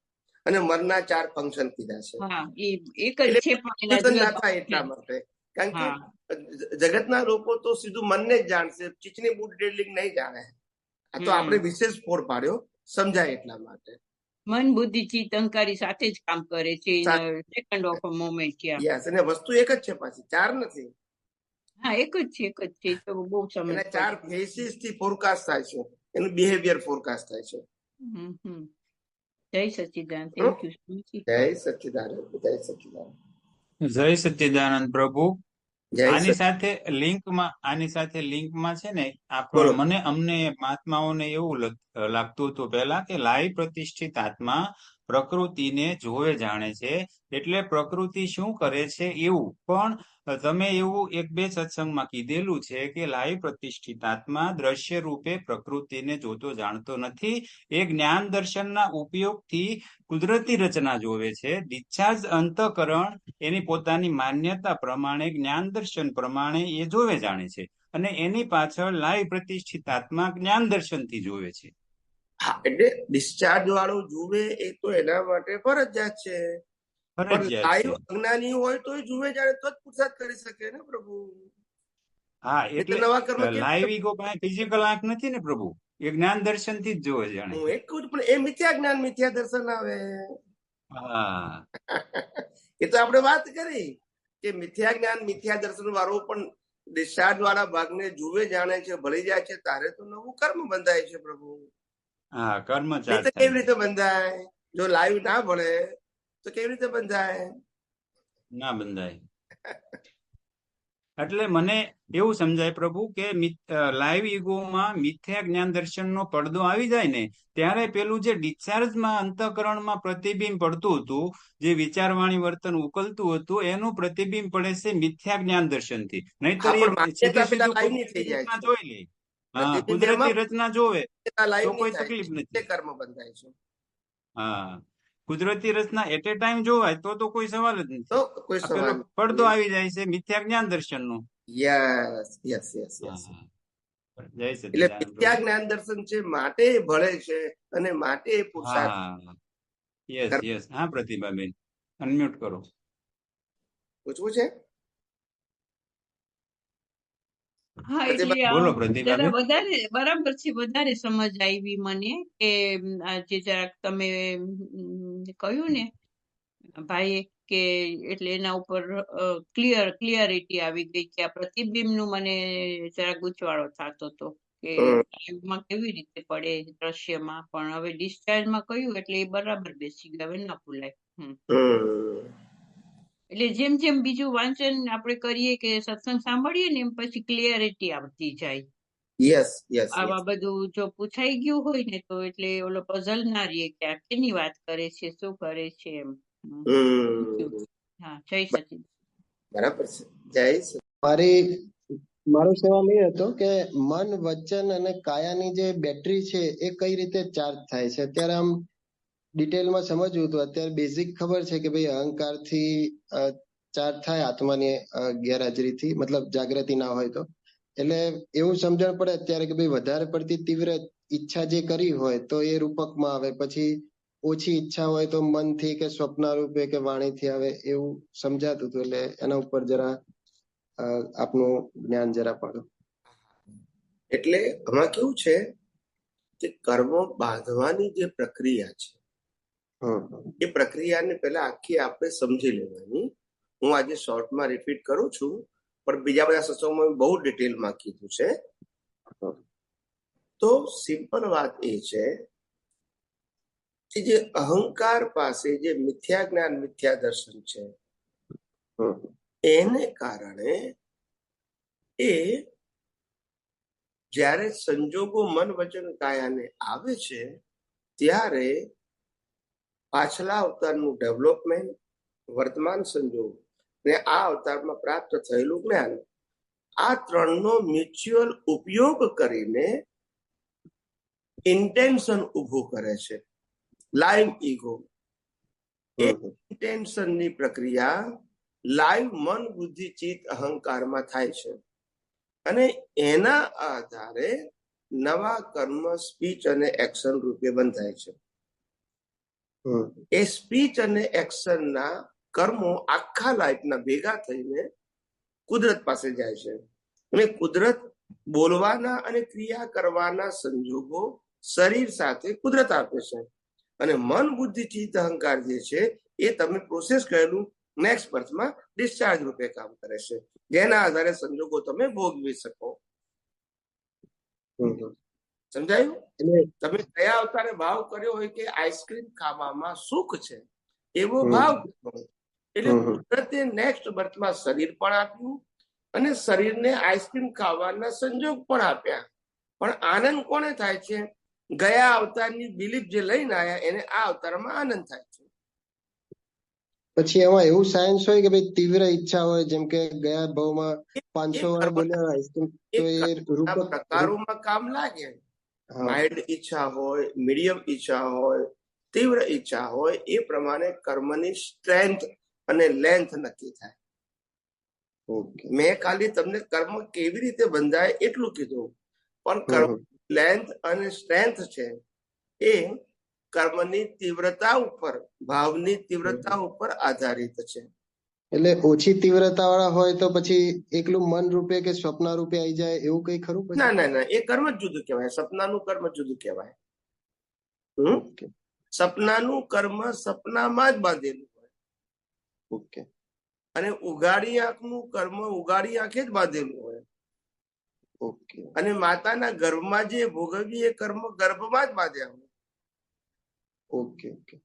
અને મનના 4 ફંક્શન કીધા છે. હા, એ એક જ છે, પણ એના જુદા થાય એટલા માટે. કારણ કે જગતના લોકો તો સીધું મનને જ જાણશે, ચીચની બુટ ડેલિંગ નહીં જાણે. આ તો આપણે વિશેષ ફોર પાડ્યો સમજાય એટલા માટે. મન, બુદ્ધિ, ચિત્ત, અહંકારી સાથે જ કામ કરે છે, second of a moment. Yes, અને વસ્તુ એક જ છે, પાછી 4 નથી. હા, એક જ છે, તો બહુ સમજ. એના 4 ફેસીસ થી ફોરકાસ્ટ થાય છે, એનું બિહેવિયર ફોરકાસ્ટ થાય છે. જય સચ્ચિદાનંદ. Thank you. જય સચ્ચિદાનંદ, જય સચ્ચિદાનંદ, જય સચ્ચિદાનંદ પ્રભુ. આની સાથે લિંકમાં છે ને, અમને મહાત્માઓને એવું લાગતું હતું પહેલા કે લાઈ પ્રતિષ્ઠિત આત્મા પ્રકૃતિને જોવે જાણે છે, એટલે પ્રકૃતિ શું કરે છે એવું. પણ તમે એવું 1-2 સત્સંગમાં કીધેલું છે કે લાઈ પ્રતિષ્ઠિત આત્મા દ્રશ્ય રૂપે પ્રકૃતિને જોતો જાણતો નથી, એ જ્ઞાન દર્શનના ઉપયોગથી કુદરતી રચના જોવે છે. ડિસ્ચાર્જ અંતઃકરણ એની પોતાની માન્યતા પ્રમાણે, જ્ઞાન દર્શન પ્રમાણે એ જોવે જાણે છે, અને એની પાછળ લાઈ પ્રતિષ્ઠિત આત્મા જ્ઞાન દર્શનથી જોવે છે. હા, એટલે ડિસ્ચાર્જ વાળું જુએ એ તો એના માટે ફરજિયાત છે. અજ્ઞાની હોય તો જુએ જાણે તો જ પુરુષાર્થ કરી શકે ને પ્રભુ. હા, એટલે લાઈવ ઈગો પાસે ફિઝિકલ આંખ નથી ને પ્રભુ, એ જ્ઞાન દર્શન થી જ જોવે જાણે. હું એક કહું, પણ એ મિથ્યા જ્ઞાન, મિથ્યા દર્શન આવે. હા, એ તો આપણે વાત કરી કે મિથ્યા જ્ઞાન, મિથ્યા દર્શન વાળો પણ ડિસ્ચાર્જ વાળા ભાગને જુએ જાણે છે, ભળી જાય છે, તારે તો નવું કર્મ બંધાય છે પ્રભુ. હા, કર્મ કેવી રીતે બંધાય? જો લાઈવ ના ભળે તો કેવી રીતે બંધાય? ના બંધાય. એટલે મને એવું સમજાય પ્રભુ કે લાઈવ ઈગોમાં મિથ્યા જ્ઞાન દર્શનનો પડદો આવી જાય ને, ત્યારે પેલું જે ડિસ્ચાર્જમાં અંતઃકરણમાં પ્રતિબિંબ પડતું હતું, જે વિચારવાણી વર્તન ઉકલતું હતું, એનું પ્રતિબિંબ પડે છે મિથ્યા જ્ઞાન દર્શનથી. નહીતર જોઈ લે, કુદરતી રચના જોવે તો કોઈ તકલીફ નથી. કર્મ બંધાય છે. હા, કુદરતી રચના એટ એ ટાઈમ જોવાય તો કોઈ સવાલ જ નથી. પડદો આવી જાય છે મિથ્યા જ્ઞાન દર્શન નો. Yes yes yes yes. જય એટલે મિથ્યા જ્ઞાન દર્શન છે, માટે ભળે છે અને માટે પુરુષાર્થ. Yes yes. હા પ્રતિભાબેન, અનમ્યુટ કરો. પૂછવું છે? હા, એટલે વધારે બરાબર છે, વધારે સમજ આવી મને કે આજે જરાક તમે કહ્યું ને ભાઈ કે એટલે એના ઉપર ક્લિયરિટી આવી ગઈ કે આ પ્રતિબિંબ નું મને જરાક ગૂંચવાડો થતો હતો કે લાઈવમાં કેવી રીતે પડે દ્રશ્યમાં, પણ હવે ડિસ્ચાર્જમાં કહ્યું એટલે એ બરાબર બેસી ગયા, હવે ના ભૂલાય. એટલે જેમ જેમ બીજું વાંચન આપણે કરીએ કે સત્સંગ સાંભળીએ ને, એમ પછી ક્લિયરિટી આવતી જાય. Yes yes. આવા બધું જો પૂછાઈ ગયું હોય ને તો એટલે ઓલો પઝલ ના રહીએ કે આ કેની વાત કરે છે, શું કરે છે એમ. હા, જય સચિદાનંદ. બરાબર છે, જય સચિદાનંદ. મારો સવાલ એ હતો કે મન, વચન અને કાયાની જે બેટરી છે એ કઈ રીતે ચાર્જ થાય છે? અત્યારે આમ ડિટેલમાં સમજવું હતું. અત્યારે બેઝિક ખબર છે કે ભાઈ અહંકાર થી ચાર્જ થાય આત્માની ગેરહાજરીથી, મતલબ જાગૃતિ ના હોય તો. એટલે એવું સમજણ પડે અત્યારે કે ભાઈ વધારે પડતી તીવ્ર ઈચ્છા જે કરી હોય તો એ રૂપકમાં આવે, પછી ઓછી ઈચ્છા હોય તો મનથી કે સ્વપ્ન રૂપે કે વાણીથી આવે, એવું સમજાતું હતું. એટલે એના ઉપર જરા આપનું જ્ઞાન જરા પાડો. એટલે આમાં કેવું છે કે કર્મ બાંધવાની જે પ્રક્રિયા છે, એ પ્રક્રિયાને પહેલા આખી આપણે સમજી લેવાની. હું આજે શોર્ટમાં રિપીટ કરું છું, પણ બીજા બધા સત્સંગોમાં બહુ ડિટેલમાં કીધું છે. તો સિમ્પલ વાત એ છે કે જે અહંકાર પાસે જે મિથ્યા જ્ઞાન, મિથ્યા દર્શન છે, એને કારણે એ જ્યારે સંજોગો મન વચન કાયાને આવે છે ત્યારે પાછલા અવતારનું ડેવલપમેન્ટ, વર્તમાન સંજોગ ને આ અવતારમાં પ્રાપ્ત થયેલું જ્ઞાન, આ ત્રણનો મ્યુચ્યુઅલ ઉપયોગ કરીને ઇન્ટેન્શન ઉભું કરે છે, લાઈવ ઈગો. એ ઇન્ટેન્શનની પ્રક્રિયા લાઈવ મન, બુદ્ધિ, ચિત્ત, અહંકારમાં થાય છે અને એના આધારે નવા કર્મ, સ્પીચ અને એક્શન રૂપે બંધાય છે. એ સ્પીચ અને એક્શનના કર્મો આખા લાઈફના ભેગા થઈને કુદરત પાસે જાય છે અને કુદરત બોલવાના અને ક્રિયા કરવાના સંજોગો શરીર સાથે કુદરત આપે છે અને મન, બુદ્ધિ, ચિત્ત, અહંકાર જે છે એ તમે પ્રોસેસ કરેલું નેક્સ્ટ બર્થમાં ડિસ્ચાર્જ રૂપે કામ કરે છે, જેના આધારે સંજોગો તમે ભોગવી શકો. સમજાયું? તમે કયા અવતારે ભાવ કર્યો હોય કે આઈસ્ક્રીમ ખાવામાં સુખ છે, એવો ભાવ કર્યો, એટલે કુદરતે નેક્સ્ટ બર્થમાં શરીર પણ આપ્યું અને શરીરને આઈસ્ક્રીમ ખાવાના સંજોગ પણ આપ્યા. પણ આનંદ કોને થાય છે? ગયા અવતારની બિલીફ જે લઈને આવ્યા એને આ અવતારમાં આનંદ થાય છે. પછી એમાં એવું સાયન્સ હોય કે ભાઈ તીવ્ર ઈચ્છા હોય, જેમ કે ગયા ભાવમાં 500 વાર બોલ્યા આઈસ્ક્રીમ, તો એ પ્રકારોમાં કામ લાગે. માઇલ્ડ ઈચ્છા હોય, મીડિયમ ઈચ્છા હોય, તીવ્ર ઈચ્છા હોય, એ પ્રમાણે કર્મની સ્ટ્રેન્થ અને લેન્થ નક્કી થાય. મેં ખાલી તમને કર્મ કેવી રીતે બંધાય એટલું કીધું, પણ કર્મ લેન્થ અને સ્ટ્રેન્થ છે એ કર્મની તીવ્રતા ઉપર, ભાવની તીવ્રતા ઉપર આધારિત છે. એટલે ઓછી તીવ્રતા વાળા હોય તો પછી એકલું મન રૂપે કે સ્વપ્ન રૂપે આવી જાય, એવું કઈ ખરું? ના ના ના, એ કર્મ જ જુદું કહેવાય, સપનાનું કર્મ જુદું કહેવાય. સપનાનું કર્મ સપનામાં જ બાંધેલું હોય. ઓકે. અને ઉઘાડી આંખનું કર્મ ઉઘાડી આંખે જ બાંધેલું હોય. ઓકે. અને માતાના ગર્ભમાં જે ભોગવીએ એ કર્મ ગર્ભમાં જ બાંધ્યા હોય. Okay okay.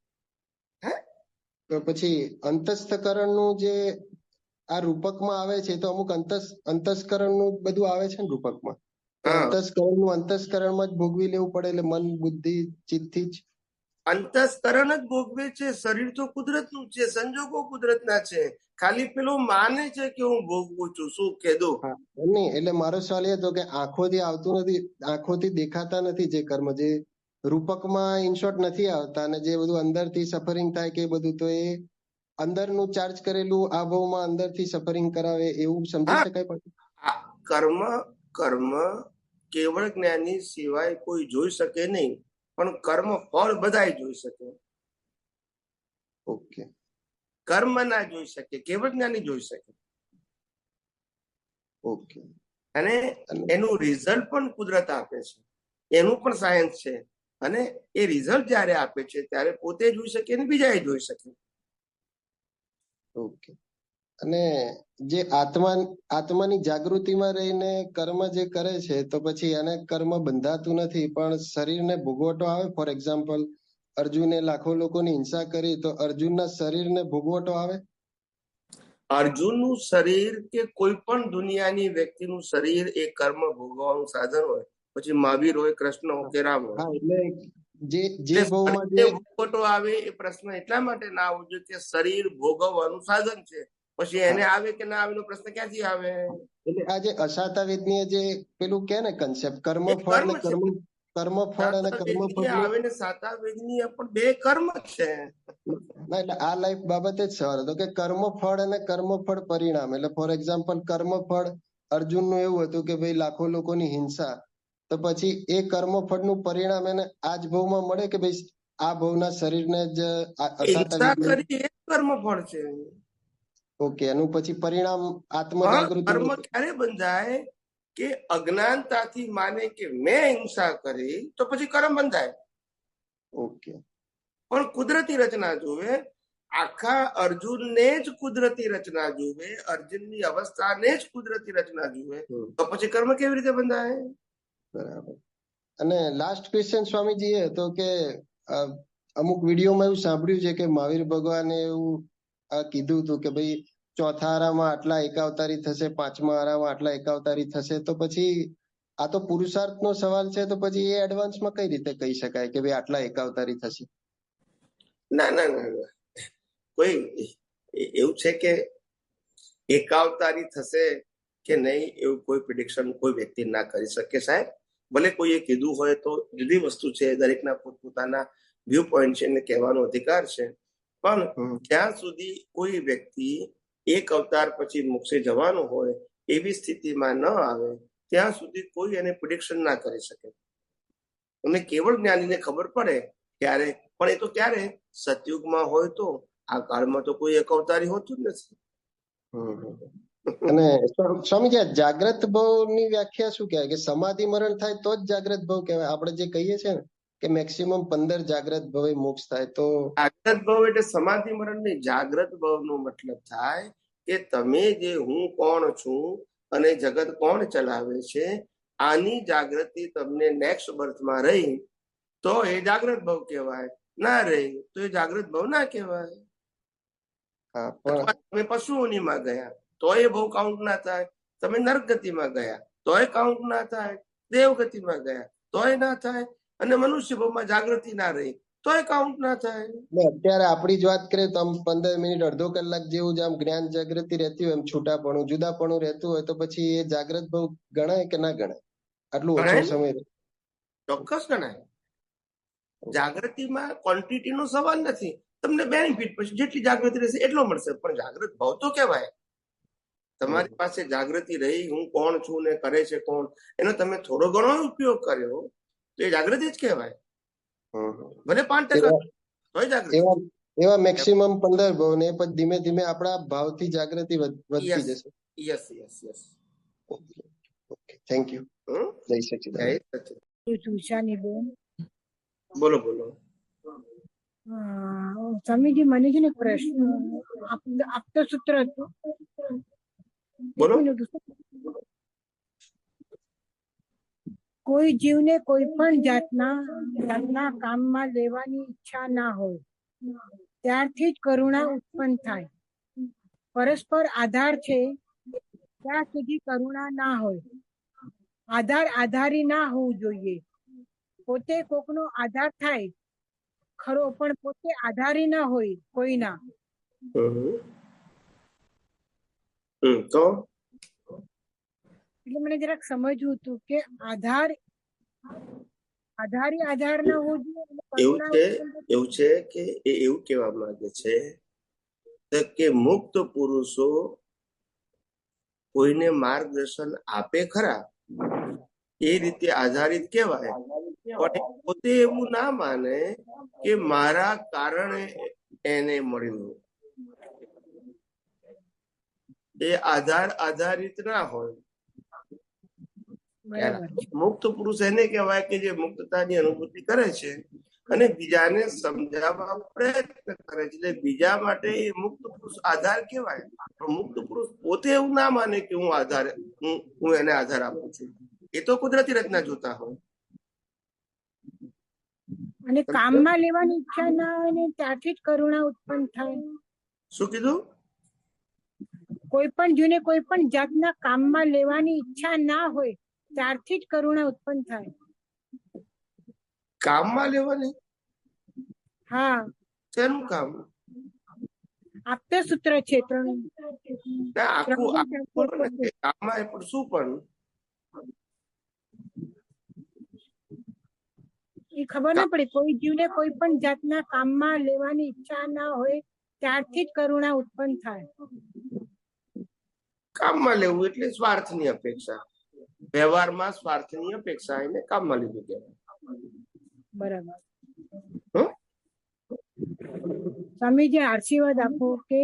તો પછી અંતસ્કરણ નું જે આ રૂપકમાં આવે છે, તો અમુક અંતસ્કરણ નું બધું આવે છે ને રૂપકમાં, અંતસ્કરણ નું અંતસ્કરણમાં જ ભોગવી લેવું પડે, એટલે મન, બુદ્ધિ, ચિત્તથી જ અંતસ્કરણ જ ભોગવે છે. શરીર તો કુદરતનું છે, સંજોગો કુદરતના છે. ખાલી પેલું માને છે કે હું ભોગવું છું, શું કીધું? નહીં, એટલે મારો સવાલ એ હતો કે આંખોથી આવતું નથી, આંખોથી દેખાતા નથી જે કર્મ, જે રૂપકમાં ઇનશોર્ટ નથી આવતા, અને જે બધું અંદરથી સફરિંગ થાય કે બધું, તો એ અંદરનું ચાર્જ કરેલું આ ભાવમાં અંદરથી સફરિંગ કરાવે, એવું સમજી શકાય? કર્મ કર્મ કેવળ જ્ઞાની સિવાય કોઈ જોઈ શકે નહીં, પણ કર્મ ફળ બધાય જોઈ શકે. ઓકે. કર્મ ના જોઈ શકે, કેવળ જ્ઞાની જોઈ શકે. ઓકે. અને એનું રિઝલ્ટ પણ કુદરત આપે છે, એનું પણ સાયન્સ છે. અને એ રિઝલ્ટ જયારે આપે છે ત્યારે પોતે જોઈ શકે અને બીજા જોઈ શકે. ઓકે. અને જે આત્માની જાગૃતિમાં રહીને કર્મ જે કરે છે, તો પછી એને કર્મ બંધાતું નથી, પણ શરીરને ભોગવટો આવે. ફોર એક્ઝામ્પલ, અર્જુને લાખો લોકોની હિંસા કરી, તો અર્જુનના શરીરને ભોગવટો આવે? અર્જુનનું શરીર કે કોઈ પણ દુનિયાની વ્યક્તિનું શરીર એ કર્મ ભોગવવાનું સાધન હોય, પછી મહાવીર હોય, કૃષ્ણ હોય કે રામ હોય. એટલે જે ભાવમાં જે ભોગવટો આવે એ પ્રશ્ન એટલા માટે ના આવવો જોઈએ કે શરીર ભોગવવાનું સાધન છે, પછી એને આવે કે ના આવે નો પ્રશ્ન ક્યાંથી આવે? એટલે આ જે અસાતાવેદનીય જે પેલું કે ને કન્સેપ્ટ, કર્મફળ ને કર્મફળ અને કર્મફળ આવે ને સાતાવેદનીય પણ બે કર્મ છે. ના, એટલે આ લાઈફ બાબતે જ સવાલ હતો કે કર્મફળ અને કર્મફળ પરિણામ. એટલે ફોર એક્ઝામ્પલ, કર્મફળ અર્જુનનું એવું હતું કે ભાઈ લાખો લોકોની હિંસા, તો પછી એ કર્મફળનું પરિણામ એને આ જ ભાવમાં મળે કે ભાઈ આ ભાવના શરીરને જ કર્મફળ છે. ઓકે. એનું પછી પરિણામ આત્મજાગૃતિ. કર્મ ક્યારે બંધાય કે અજ્ઞાનતાથી માને કે મેં હિંસા કરી, તો પછી કર્મ બંધાય. ઓકે. પણ કુદરતી રચના જોવે, આખા અર્જુનને જ કુદરતી રચના જોવે, અર્જુનની અવસ્થાને જ કુદરતી રચના જોવે, તો પછી કર્મ કેવી રીતે બંધાય? બરાબર. અને લાસ્ટ ક્વેશ્ચન સ્વામીજી એ હતો કે અમુક વિડીયોમાં એવું સાંભળ્યું છે કે મહાવીર ભગવાને એવું કીધું હતું કે ભાઈ ચોથા આરામાં આટલા એકાવતારી થશે, પાંચમા આરામાં આટલા એકાવતારી થશે, તો પછી આ તો પુરુષાર્થ નો સવાલ છે. તો પછી એ એડવાન્સમાં કઈ રીતે કહી શકાય કે ભાઈ આટલા એકાવતારી થશે? ના ના ના, કોઈ એવું છે કે એકાવતારી થશે કે નહીં એવું કોઈ પ્રિડિક્શન કોઈ વ્યક્તિ ના કરી શકે સાહેબ. ભલે કોઈએ કીધું હોય તો જુદી વસ્તુ છે, દરેકના પોતપોતાના વ્યૂ પોઈન્ટ છે એને કહેવાનો અધિકાર છે. પણ જ્યાં સુધી કોઈ વ્યક્તિ એક અવતાર પછી મોક્ષે જવાનું હોય એવી સ્થિતિમાં ન આવે ત્યાં સુધી કોઈ એને પ્રિડિક્શન ના કરી શકે. અને કેવળ જ્ઞાનીને ખબર પડે ક્યારે, પણ એ તો ક્યારે સતયુગમાં હોય તો, આ કાળમાં તો કોઈ એક અવતારી હોતું જ નથી. અને સ્વામીજી જાગ્રત ભાવ ની વ્યાખ્યા શું કહેવાય? કે સમાધિ મરણ થાય તો જ જાગ્રત ભાવ કહેવાય? આપણે જે કહીએ છીએ ને કે મેક્સિમમ 15 જાગ્રત ભાવે મોક્ષ થાય, તો જાગ્રત ભાવ એટલે સમાધિ મરણ નહીં. જાગ્રત ભાવ નો મતલબ થાય કે તમે જે હું કોણ છું અને જગત કોણ ચલાવે છે આની જાગૃતિ તમને નેક્સ્ટ બર્થમાં રહી તો એ જાગ્રત ભાવ કહેવાય, ના રહી તો એ જાગ્રત ભાવ ના કહેવાય. તમે પશુઓનીમાં ગયા તો એ ભાવ કાઉન્ટ ના થાય, તમે નરક ગતિમાં ગયા તોય કાઉન્ટ ના થાય, દેવ ગતિમાં ગયા તોય ના થાય, અને મનુષ્ય ભાવમાં જાગૃતિ ના રહી તોય કાઉન્ટ ના થાય. અત્યારે આપણી જ વાત કરીએ તો આમ 15 મિનિટ અડધો કલાક જેવું જ આમ જ્ઞાન જાગૃતિ રહેતી હોય, એમ છૂટાપણું જુદાપણું રહેતું હોય, તો પછી એ જાગ્રત ભાવ ગણાય કે ના ગણાય? આટલું ઓછો સમય ચોક્કસ ગણાય. જાગૃતિમાં ક્વોન્ટિટી નો સવાલ નથી. તમને બેનિફિટ પછી જેટલી જાગૃતિ રહેશે એટલો મળશે, પણ જાગૃત ભાવ તો કહેવાય. તમારી પાસે જાગૃતિ રહી, હું કોણ છું ને કરે છે કોણ, એનો તમે થોડો ઘણો ઉપયોગ કર્યો તો એ જાગૃતિ જ કહેવાય. ભલે 5% તોય જાગૃતિ. એવા મેક્સિમમ 15 ભાવ ને પછી ધીમે ધીમે આપણા ભાવથી જાગૃતિ વધતી જશે. Yes yes yes. Okay, thank you. જય સચિદાનંદ. ઉષાની બેન બોલો બોલો. સ્વામીજી, મને છે ને પ્રશ્ન આપતો સૂત્ર હતું. બોલો. કોઈ જીવને કોઈ પણ જાતના કામમાં લેવાની ઈચ્છા ના હોય ત્યારથી જ કરુણા ઉત્પન્ન થાય. પરસ્પર આધાર છે ત્યાં સુધી કરુણા ના હોય. આધારી ના હોવું જોઈએ. પોતે કોકનો આધાર થાય ખરો, પણ પોતે આધારી ના હોય કોઈના. તો એટલે મને જરાક સમજવું હતું કે આધાર ના હોવું જોઈએ. એવું છે કે એ એવું કહેવા માંગે છે કે મુક્ત પુરુષો કોઈને માર્ગદર્શન આપે ખરા, એ રીતે આધારિત કહેવાય, પણ પોતે એવું ના માને કે મારા કારણે એને મળ્યું. એ આધારિત ના હોય. મુક્ત પુરુષ એને કહેવાય કે જે મુક્તતાની અનુભૂતિ કરે છે અને બીજાને સમજાવવા પ્રયત્ન કરે છે, એટલે બીજા માટે એ મુક્ત પુરુષ આધાર કહેવાય. પણ મુક્ત પુરુષ પોતે એવું ના માને કે હું એને આધાર આપું છું. એ તો કુદરતી રચના જોતા હોય. અને કામમાં લેવાની ઈચ્છા ના હોય ને ત્યાંથી જ કરુણા ઉત્પન્ન થાય. શું કીધું? કોઈ પણ જીવને કોઈ પણ જાતના કામમાં લેવાની ઈચ્છા ના હોય ત્યારથી જ કરુણા ઉત્પન્ન થાય. કામમાં લેવાની? હા. શેનું કામ? આપતા સૂત્ર છે 3. કામમાં પણ શું? પણ એ ખબર ના પડે. કોઈ જીવને કોઈ પણ જાતના કામમાં લેવાની ઈચ્છા ના હોય ત્યારથી જ કરુણા ઉત્પન્ન થાય. કામમાં લેવું એટલે સ્વાર્થની અપેક્ષા. વ્યવહારમાં સ્વાર્થની અપેક્ષા એને કામમાં લીધું કહેવાય. બરાબર. સ્વામીજી આશીર્વાદ આપો કે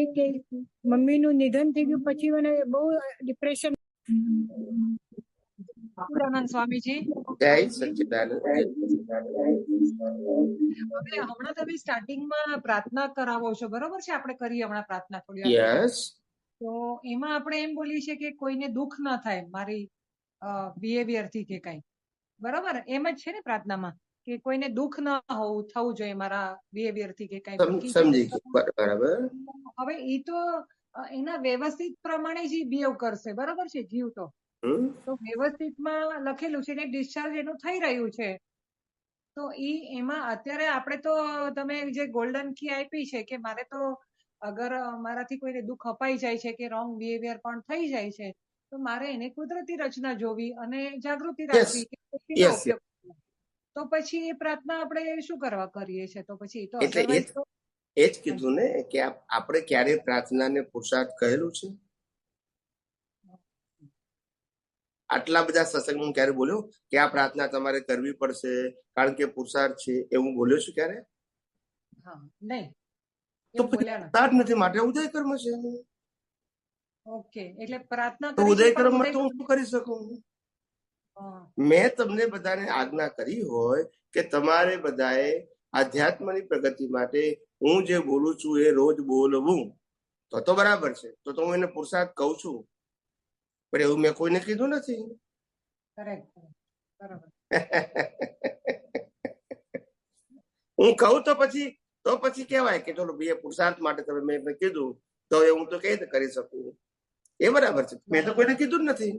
મમ્મીનું નિધન થઈ ગયું પછી મને બહુ ડિપ્રેશન. સ્વામીજી, જય સચ્ચિદાનંદ. હમણાં તમે સ્ટાર્ટિંગમાં પ્રાર્થના કરાવો છો, બરોબર છે? આપણે કરીએ હમણાં પ્રાર્થના થોડી. યસ. તો એમાં આપણે એમ બોલીએ છીએ કે કોઈને દુઃખ ના થાય મારી બિહેવિયર થી કે કઈ, બરોબર? એમ જ છે ને પ્રાર્થનામાં કે કોઈને દુઃખ ના થવું જોઈએ મારા બિહેવિયર થી કે કઈ. સમજી ગઈ. બરાબર. હવે એ તો એના વ્યવસ્થિત પ્રમાણે જ બિહેવ કરશે, બરોબર છે જીવ તો વ્યવસ્થિતમાં લખેલું છે ને ડિસ્ચાર્જ એનું થઈ રહ્યું છે. તો એમાં અત્યારે આપણે તો તમે જે ગોલ્ડન કી આપી છે કે મારે તો અગર મારાથી કોઈને દુઃખ અપાઈ જાય છે કે રોંગ બિહેવિયર પણ થઈ જાય છે તો મારે એને કુદરતી રચના જોવી અને જાગૃતિ રાખવી કે શક્તિનો ઉપયોગ કરવો. તો પછી એ પ્રાર્થના આપણે શું કરવા કરીએ છીએ? તો પછી તો અધરવાઇઝ તો એ જ કીધું ને કે આપણે ક્યારે પ્રાર્થનાને પુરુષાર્થ કહેલું છે? આટલા બધા સત્સંગમાં ક્યારે બોલ્યો કે આ પ્રાર્થના તમારે કરવી પડશે કારણ કે પુરુષાર્થ છે એવું બોલ્યો છું ક્યારે? નહીં. તો પુરુષાર્થ નથી માટે ઉદય કર્મ છે. ઓકે, એટલે પ્રાર્થના તો ઉદય કર્મ તો હું શું કરી શકું? મેં તમને બધાને આજ્ઞા કરી હોય કે તમારે બધાએ આધ્યાત્મની પ્રગતિ માટે હું જે બોલું છું એ રોજ બોલવું તો બરાબર છે. તો હું એને પુરુષાર્થ કહું છું, પણ એવું મેં કોઈને કીધું નથી. હું કહું તો પછી કહેવાય કે ચલો ભાઈ પુરુષાર્થ માટે તમે મેં કીધું તો એ હું તો કઈ રીતે કરી શકું, એ બરાબર છે. મેં તો કોઈને કીધું જ નથી.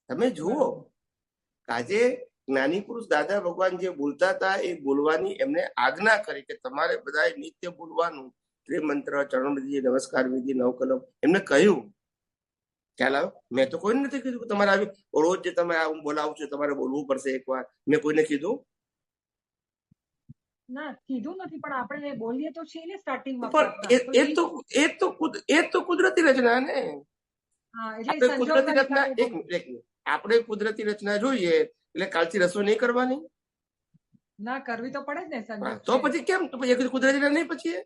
તમે જુઓ આજે જ્ઞાની પુરુષ દાદા ભગવાન જે બોલતા હતા એ બોલવાની એમને આજ્ઞા કરી કે તમારે બધાએ નિત્ય બોલવાનું. ત્રિમંત્ર, ચરણ વિધિ, નમસ્કાર વિધિ, નવકલમ એમને કહ્યું. ખ્યાલ આવ્યો? મેં તો કોઈને નથી કીધું કે તમારે આવી રોજ જે તમે હું બોલાવું છું તમારે બોલવું પડશે એકવાર. મેં કોઈને કીધું ના, કીધું નથી, પણ આપણે બોલીએ તો છીએ ને સ્ટાર્ટિંગમાં. એ તો કુદરતી રચના ને. આપણે કુદરતી રચના જોઈએ એટલે કાલથી રસોઈ નહીં કરવાની? ના, કરવી તો પડે જ ને સંજોગ. તો પછી કેમ? તો પછી કુદરતી રચના નહીં? પછી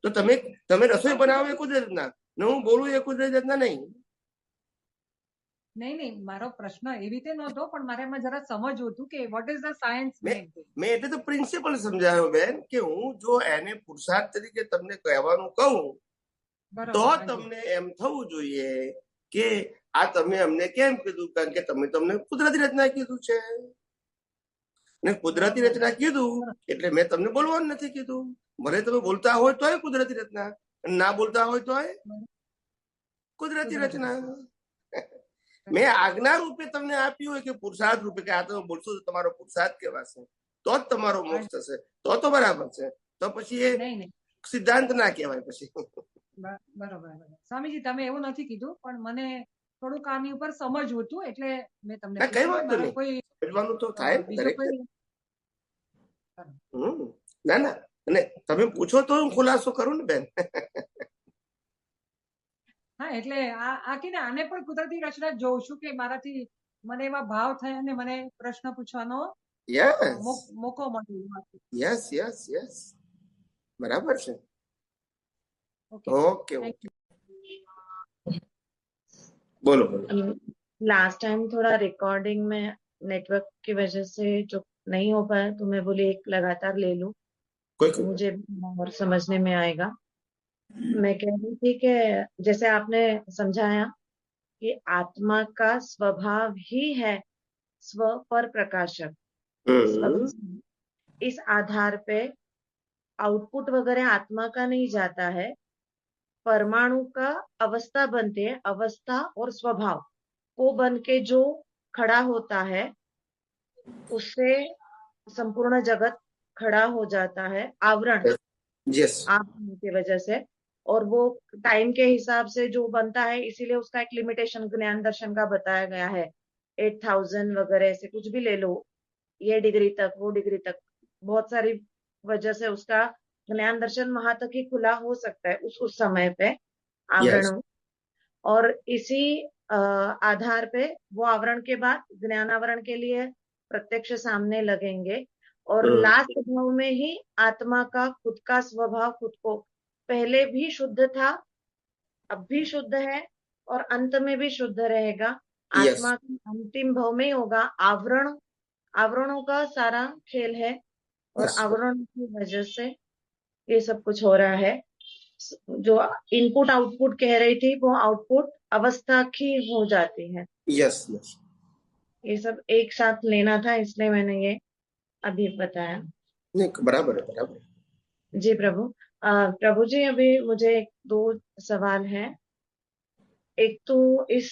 તો તમે રસોઈ બનાવો એ કુદરતી રચના ને હું બોલું એ કુદરતી રચના નહીં? નહીં, મારો પ્રશ્ન એવી રીતે નહોતો, પણ મારે એમાં જરા સમજવું હતું કે વોટ ઇઝ ધ સાયન્સ. મેં એટલે તો પ્રિન્સિપલ સમજાયો બેન કે હું જો એને પુરુષાર્થ તરીકે તમને કહેવાનું કહું તો તમને એમ થવું જોઈએ કે આ તમે અમને કેમ કીધું? કારણ કે તમને કુદરતી રચના કીધું છે ને કુદરતી રચના કીધું એટલે મેં તમને બોલવાનું નથી કીધું. ભલે તમે બોલતા હોય તો કુદરતી રચના, ના બોલતા હોય તો કુદરતી રચના. મેં આજ્ઞા રૂપે તમને આપ્યું હોય કે પુરુષાર્થ રૂપે કે આ તમે બોલશો તો તમારો પુરુષાર્થ કહેવાશે, તો જ તમારો મોક્ષ થશે, તો બરાબર છે. તો પછી એ સિદ્ધાંત ના કહેવાય પછી. બરોબર. સ્વામીજી તમે એવું નથી કીધું, પણ મને થોડુંક આની ઉપર સમજવું હતું એટલે મેં તમને કઈ વાંધો નહીં, સમજવાનું તો થાય દરેક. ના અને તમે પૂછો તો હું ખુલાસો કરું ને બેન. હા, એટલે આને પણ કુદરતી રચના જોઉં છું કે મારાથી મને એવા ભાવ થયા અને મને પ્રશ્ન પૂછવાનો મોકો મળ્યો. યસ બરાબર છે. ओके बोलो। लास्ट टाइम थोड़ा रिकॉर्डिंग में नेटवर्क की वजह से जो नहीं हो पाया तो मैं बोली एक लगातार ले लूं, मुझे और समझने में आएगा। मैं कह रही थी कि जैसे आपने समझाया कि आत्मा का स्वभाव ही है स्व पर प्रकाशक, इस आधार पे आउटपुट वगैरह आत्मा का नहीं जाता है, परमाणु का अवस्था बनती है, अवस्था और स्वभाव को बन के जो खड़ा होता है उससे संपूर्ण जगत खड़ा हो जाता है, आवरण आवरण की वजह से। और वो टाइम के हिसाब से जो बनता है, इसीलिए उसका एक लिमिटेशन ज्ञान दर्शन का बताया गया है, 8000 वगैरह ऐसे कुछ भी ले लो, ये डिग्री तक वो डिग्री तक, बहुत सारी वजह से उसका ज्ञान दर्शन वहां तक ही खुला हो सकता है उस समय पे आवरणों। और इसी आधार पे वो आवरण के बाद ज्ञान आवरण के लिए प्रत्यक्ष सामने लगेंगे और लास्ट भाव में ही आत्मा का खुद का स्वभाव खुद को पहले भी शुद्ध था, अब भी शुद्ध है और अंत में भी शुद्ध रहेगा। आत्मा का अंतिम भाव में होगा। आवरणों का सारा खेल है और आवरण की वजह से ये सब कुछ हो रहा है। जो इनपुट आउटपुट कह रही थी वो आउटपुट अवस्था की हो जाती है। यस ये सब एक साथ लेना था, इसलिए मैंने ये अभी बताया। नहीं, बराबर है। जी प्रभु। प्रभु जी, अभी मुझे दो सवाल हैं। एक तो इस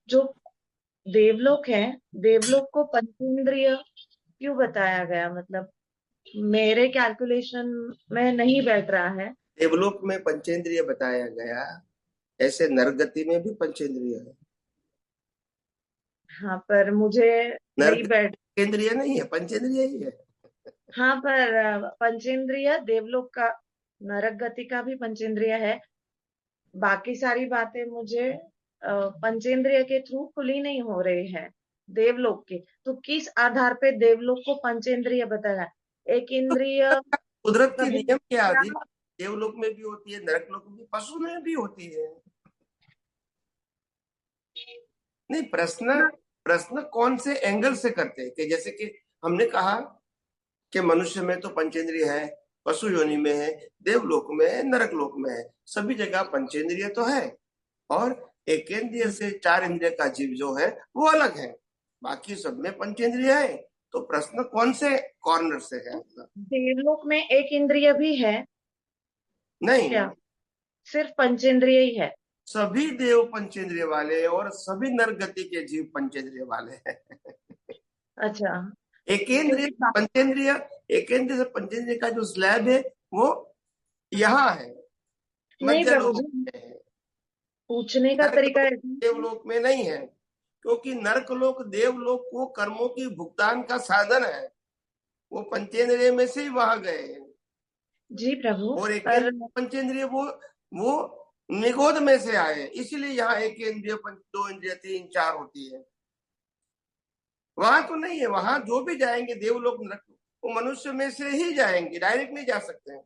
जो देवलोक है, देवलोक को पंचेंद्रिय क्यों बताया गया? मतलब मेरे कैलकुलेशन में नहीं बैठ रहा है। देवलोक में पंचेंद्रिय बताया गया, ऐसे नरगति में भी पंचेंद्रिय है। हाँ, पर मुझे नहीं बैठ, पंचेंद्रिय नहीं है, पंचेंद्रिय ही है। हाँ, पर पंचेंद्रिय देवलोक का, नरक गति का भी पंचेंद्रिय है। बाकी सारी बातें मुझे पंचेंद्रिय के थ्रू खुली नहीं हो रही है देवलोक की। तो किस आधार पे देवलोक को पंचेंद्रिय बताया? एक इंद्रिय कुदरत के नियम के आधीन देवलोक में भी होती है, नरक लोक में, पशु में भी होती है। नहीं, प्रश्न कौन से एंगल से करते हैं? कि जैसे कि हमने कहा कि मनुष्य में तो पंचेंद्रिय है, पशु योनि में है, देवलोक में है, नरक लोक में है, सभी जगह पंचेंद्रिय तो है। और एकेंद्रिय से 4 इंद्रिय का जीव जो है वो अलग है, बाकी सब में पंचेंद्रिय है। तो प्रश्न कौन से कॉर्नर से है? देवलोक में एक इंद्रिय भी है? नहीं, क्या सिर्फ पंचेंद्रिय ही है? सभी देव पंचेंद्रिय वाले और सभी नरगति के जीव पंचेंद्रिय वाले हैं। अच्छा, एकेंद्रिय पंचेंद्रिय, एकेंद्रिय से पंचेंद्रिय का जो स्लैब है वो यहाँ है, नहीं प्रभु जी, पूछने का तरीका है देवलोक में नहीं है, क्योंकि नरकलोक देवलोक को कर्मों की भुगतान का साधन है। वो पंचेंद्रिय में से ही वहां गए जी प्रभु। और एक पंचेंद्रिय वो निगोद में से आए, इसलिए यहाँ एक इंद्रिय, 2 इंद्रिय, 3, 4 होती है। वहां तो नहीं है, वहां जो भी जाएंगे देवलोक नरक वो मनुष्य में से ही जाएंगे, डायरेक्ट नहीं जा सकते हैं।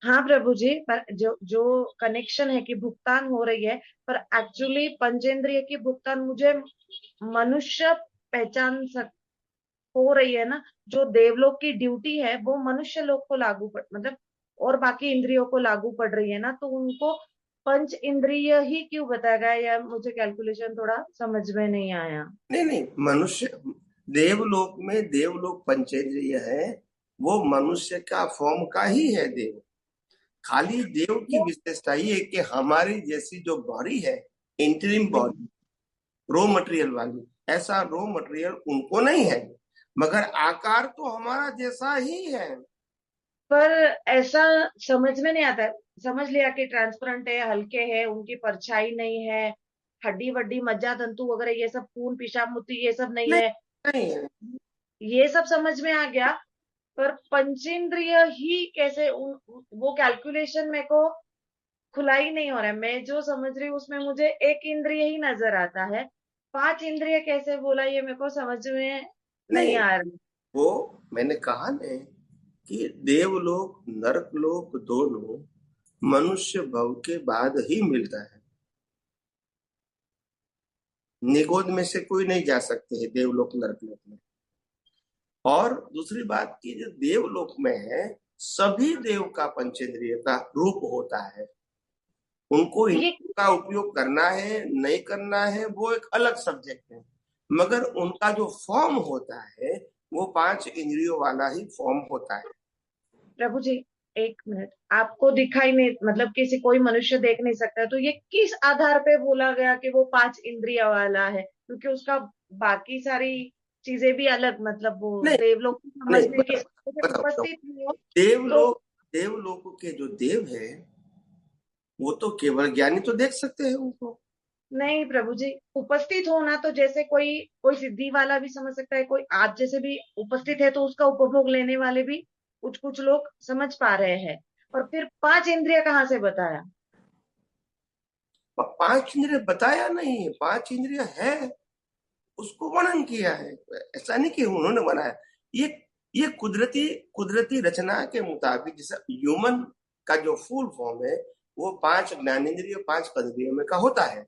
हाँ प्रभु जी, पर जो कनेक्शन है कि भुगतान हो रही है, पर एक्चुअली पंचेंद्रिय की भुगतान मुझे मनुष्य पहचान हो रही है ना। जो देवलोक की ड्यूटी है वो मनुष्य लोक को लागू पड़, मतलब और बाकी इंद्रियों को लागू पड़ रही है ना, तो उनको पंच इंद्रिय ही क्यों बताया गया? या मुझे कैलकुलेशन थोड़ा समझ में नहीं आया। नहीं, मनुष्य देवलोक में, देवलोक पंचेंद्रिय है, वो मनुष्य का फॉर्म का ही है देव। खाली देव की विशेषता ये है कि हमारी जैसी जो बॉडी है, इंटरिम बॉडी, रो मटेरियल वाली, ऐसा रो मटेरियल उनको नहीं है, मगर आकार तो हमारा जैसा ही है। पर ऐसा समझ में नहीं आता। समझ लिया कि ट्रांसपेरेंट है, हल्के है, उनकी परछाई नहीं है, हड्डी वड्डी मज्जा तंतु वगैरह ये सब, खून पेशाब मूत्र ये सब नहीं है, नहीं है, ये सब समझ में आ गया। पर पंचेंद्रिय ही कैसे? वो कैलकुलेशन मेरे को खुला ही नहीं हो रहा है। मैं जो समझ रही हूँ उसमें मुझे एक इंद्रिय ही नजर आता है, 5 इंद्रिय कैसे बोला ये मेरे को समझ में नहीं आ रहा। वो मैंने कहा ना कि देवलोक नरकलोक दोनों मनुष्य भव के बाद ही मिलता है, निगोद में से कोई नहीं जा सकते है देवलोक नरकलोक में। और दूसरी बात की जो देवलोक में है, सभी देव का पंचेंद्रिय का रूप होता है, उनको इनका उपयोग करना है नहीं करना है वो एक अलग सब्जेक्ट है, मगर उनका जो फॉर्म होता है वो 5 इंद्रियों वाला ही फॉर्म होता है। प्रभु जी, एक मिनट, आपको दिखाई नहीं, मतलब किसी कोई मनुष्य देख नहीं सकता, तो ये किस आधार पे बोला गया कि वो 5 इंद्रिय वाला है? क्योंकि उसका बाकी सारी चीजें भी अलग, मतलब वो देवलोक समझने के उपस्थित देवलोक के जो देव है वो तो केवल ज्ञानी तो देख सकते हैं उनको। नहीं प्रभु जी, उपस्थित होना तो जैसे कोई सिद्धि वाला भी समझ सकता है, कोई आज जैसे भी उपस्थित है तो उसका उपभोग लेने वाले भी कुछ लोग समझ पा रहे हैं। और फिर 5 इंद्रिय कहाँ से बताया? 5 इंद्रिय बताया नहीं, 5 इंद्रिय है, उसको वर्णन किया है। ऐसा नहीं कि उन्होंने बनाया, ये कुदरती रचना के मुताबिक, जैसे ह्यूमन का जो फुल फॉर्म है वो 5 ज्ञानेंद्रिय 5 कर्मेंद्रियों में का होता है।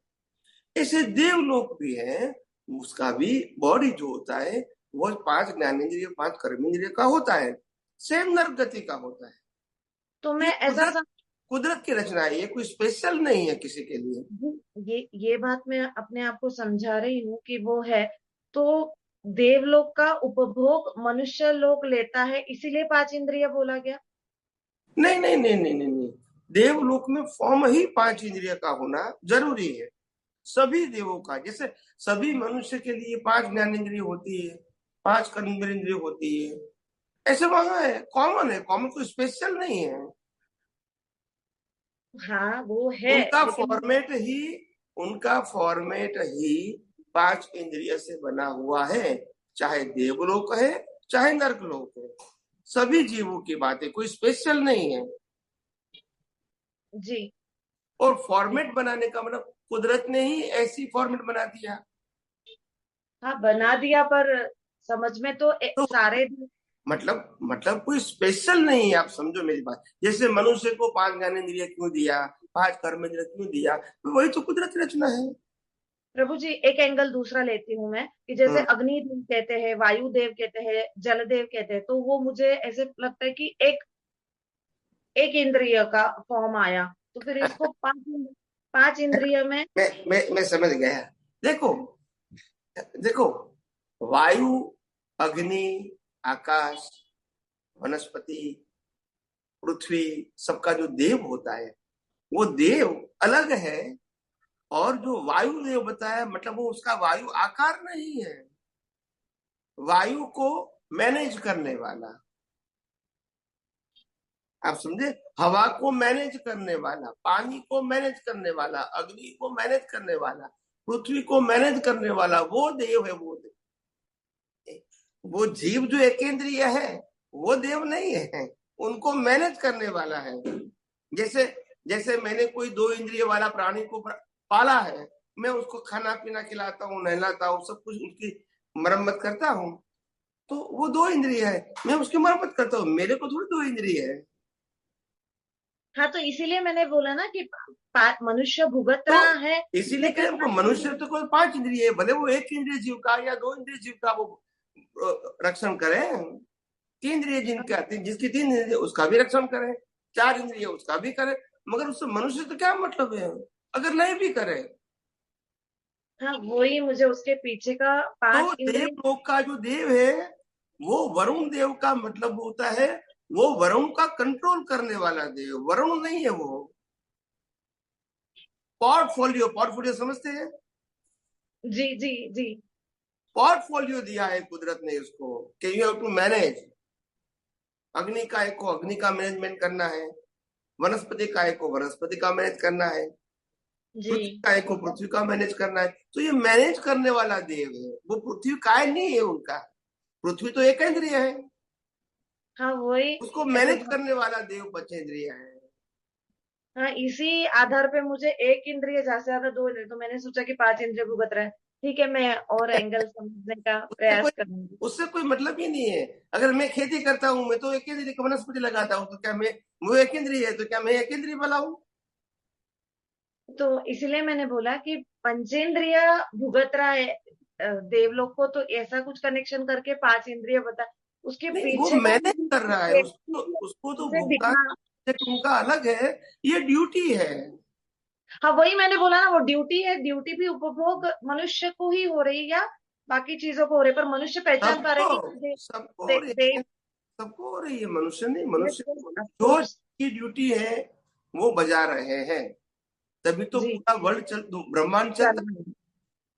ऐसे देवलोक भी है, उसका भी बॉडी जो होता है वो 5 ज्ञानेंद्रिय 5 कर्मेंद्रिय का होता है, सेम नर्क गति का होता है। तो मैं ऐसा कुदरत की रचना है, ये कोई स्पेशल नहीं है किसी के लिए। ये बात मैं अपने आप को समझा रही हूँ कि वो है, तो देवलोक का उपभोग मनुष्य लोक लेता है, इसीलिए 5 इंद्रिय बोला गया। नहीं नहीं नहीं नहीं नहीं नहीं, देवलोक में फॉर्म ही 5 इंद्रिय का होना जरूरी है सभी देवों का। जैसे सभी मनुष्य के लिए 5 ज्ञानेंद्रिय होती है, 5 कर्मेंद्रिय होती है, ऐसे वहां है, कॉमन कोई स्पेशल नहीं है। हाँ वो है, उनका फॉर्मेट ही 5 इंद्रिय से बना हुआ है, चाहे देवलोक है चाहे नरकलोक है, सभी जीवों की बात है, कोई स्पेशल नहीं है जी। और फॉर्मेट बनाने का मतलब कुदरत ने ही ऐसी फॉर्मेट बना दिया। हाँ बना दिया, पर समझ में तो तो सारे मतलब कोई स्पेशल नहीं है, आप समझो मेरी बात। जैसे मनुष्य को 5 ज्ञानेंद्रिय क्यों दिया, 5 कर्मेंद्रिय क्यों दिया, तो वही तो कुदरत रचना है। प्रभु जी एक एंगल दूसरा लेती हूँ मैं, कि जैसे अग्नि देव कहते हैं, वायु देव कहते हैं, जल देव कहते हैं, तो वो मुझे ऐसे लगता है कि एक इंद्रिय का फॉर्म आया, तो फिर इसको 5 इंद्रिय में मैं समझ गया। देखो वायु, अग्नि, आकाश, वनस्पति, पृथ्वी, सबका जो देव होता है वो देव अलग है, और जो वायु देव बताया मतलब वो उसका वायु आकार नहीं है, वायु को मैनेज करने वाला, आप समझे, हवा को मैनेज करने वाला, पानी को मैनेज करने वाला, अग्नि को मैनेज करने वाला, पृथ्वी को मैनेज करने वाला, वो देव है। वो जीव जो एकेंद्रिय है वो देव नहीं है, उनको मैनेज करने वाला है। जैसे मैंने कोई 2 इंद्रिय वाला प्राणी को पाला है, मैं उसको खाना पीना खिलाता हूँ, नहलाता हूँ, सब कुछ उसकी मरम्मत करता हूँ, तो वो 2 इंद्रिय है, मैं उसकी मरम्मत करता हूँ, मेरे को थोड़ी 2 इंद्रिय है। हाँ तो इसीलिए मैंने बोला ना कि मनुष्य भुगत रहा है, इसीलिए कह मनुष्य तो कोई 5 इंद्रिय है, भले वो 1 इंद्रिय जीव का या 2 इंद्रिय जीव का वो रक्षण करे, 3 इंद्रिय जिसकी 3 इंद्रिय उसका भी रक्षण करे, 4 इंद्रिय उसका भी करे, मगर उससे मनुष्य तो क्या मतलब है अगर नहीं भी करे। हाँ वही मुझे उसके पीछे का 5 तो इंद्रिय। देवलोक का जो देव है वो वरुण देव का मतलब होता है, वो वरुण का कंट्रोल करने वाला देव, वरुण नहीं है वो। पोर्टफोलियो समझते हैं? जी जी जी। पोर्टफोलियो दिया है कुदरत ने उसको कि यू हैव टू मैनेज। अग्नि काय को अग्नि का मैनेजमेंट करना है, वनस्पति काय को वनस्पति का मैनेज करना है, पृथ्वी काय को पृथ्वी का मैनेज करना है। तो ये मैनेज करने वाला देव है, वो पृथ्वी काय नहीं है उनका, पृथ्वी तो एक इंद्रिय है। हाँ वही उसको मैनेज करने वाला देव 5 इंद्रिय है। हाँ इसी आधार पे मुझे एक इंद्रिय ज्यादा से ज्यादा 2 इंद्रिय, तो मैंने सोचा कि 5 इंद्रिय भुगत रहे हैं। ठीक है, मैं और एंगल समझने का प्रयास करूंगी। उससे कोई मतलब ही नहीं है। अगर मैं खेती करता हूँ, मैं तो एक इंद्रिय वनस्पति लगाता हूँ, तो क्या वो एक इंद्रिय है, तो क्या मैं एक इंद्रिय वाला हूँ? तो इसीलिए मैंने बोला कि पंचेंद्रिय भुगत रहा है देवलोक को, तो ऐसा कुछ कनेक्शन करके 5 इंद्रिय बता, उसके वो पीछे का मैनेज कर रहा है, उसको तो दिखना। उनका अलग है, ये ड्यूटी है। हाँ वही मैंने बोला ना, वो ड्यूटी है, ड्यूटी भी उपभोग मनुष्य को ही हो रही है या बाकी चीजों को हो रही है, पर मनुष्य पहचान पा रहे कि सबको हो रही है, मनुष्य नहीं, मनुष्य जो की ड्यूटी है वो बजा रहे हैं, तभी तो पूरा वर्ल्ड ब्रह्मांड चल रहा है।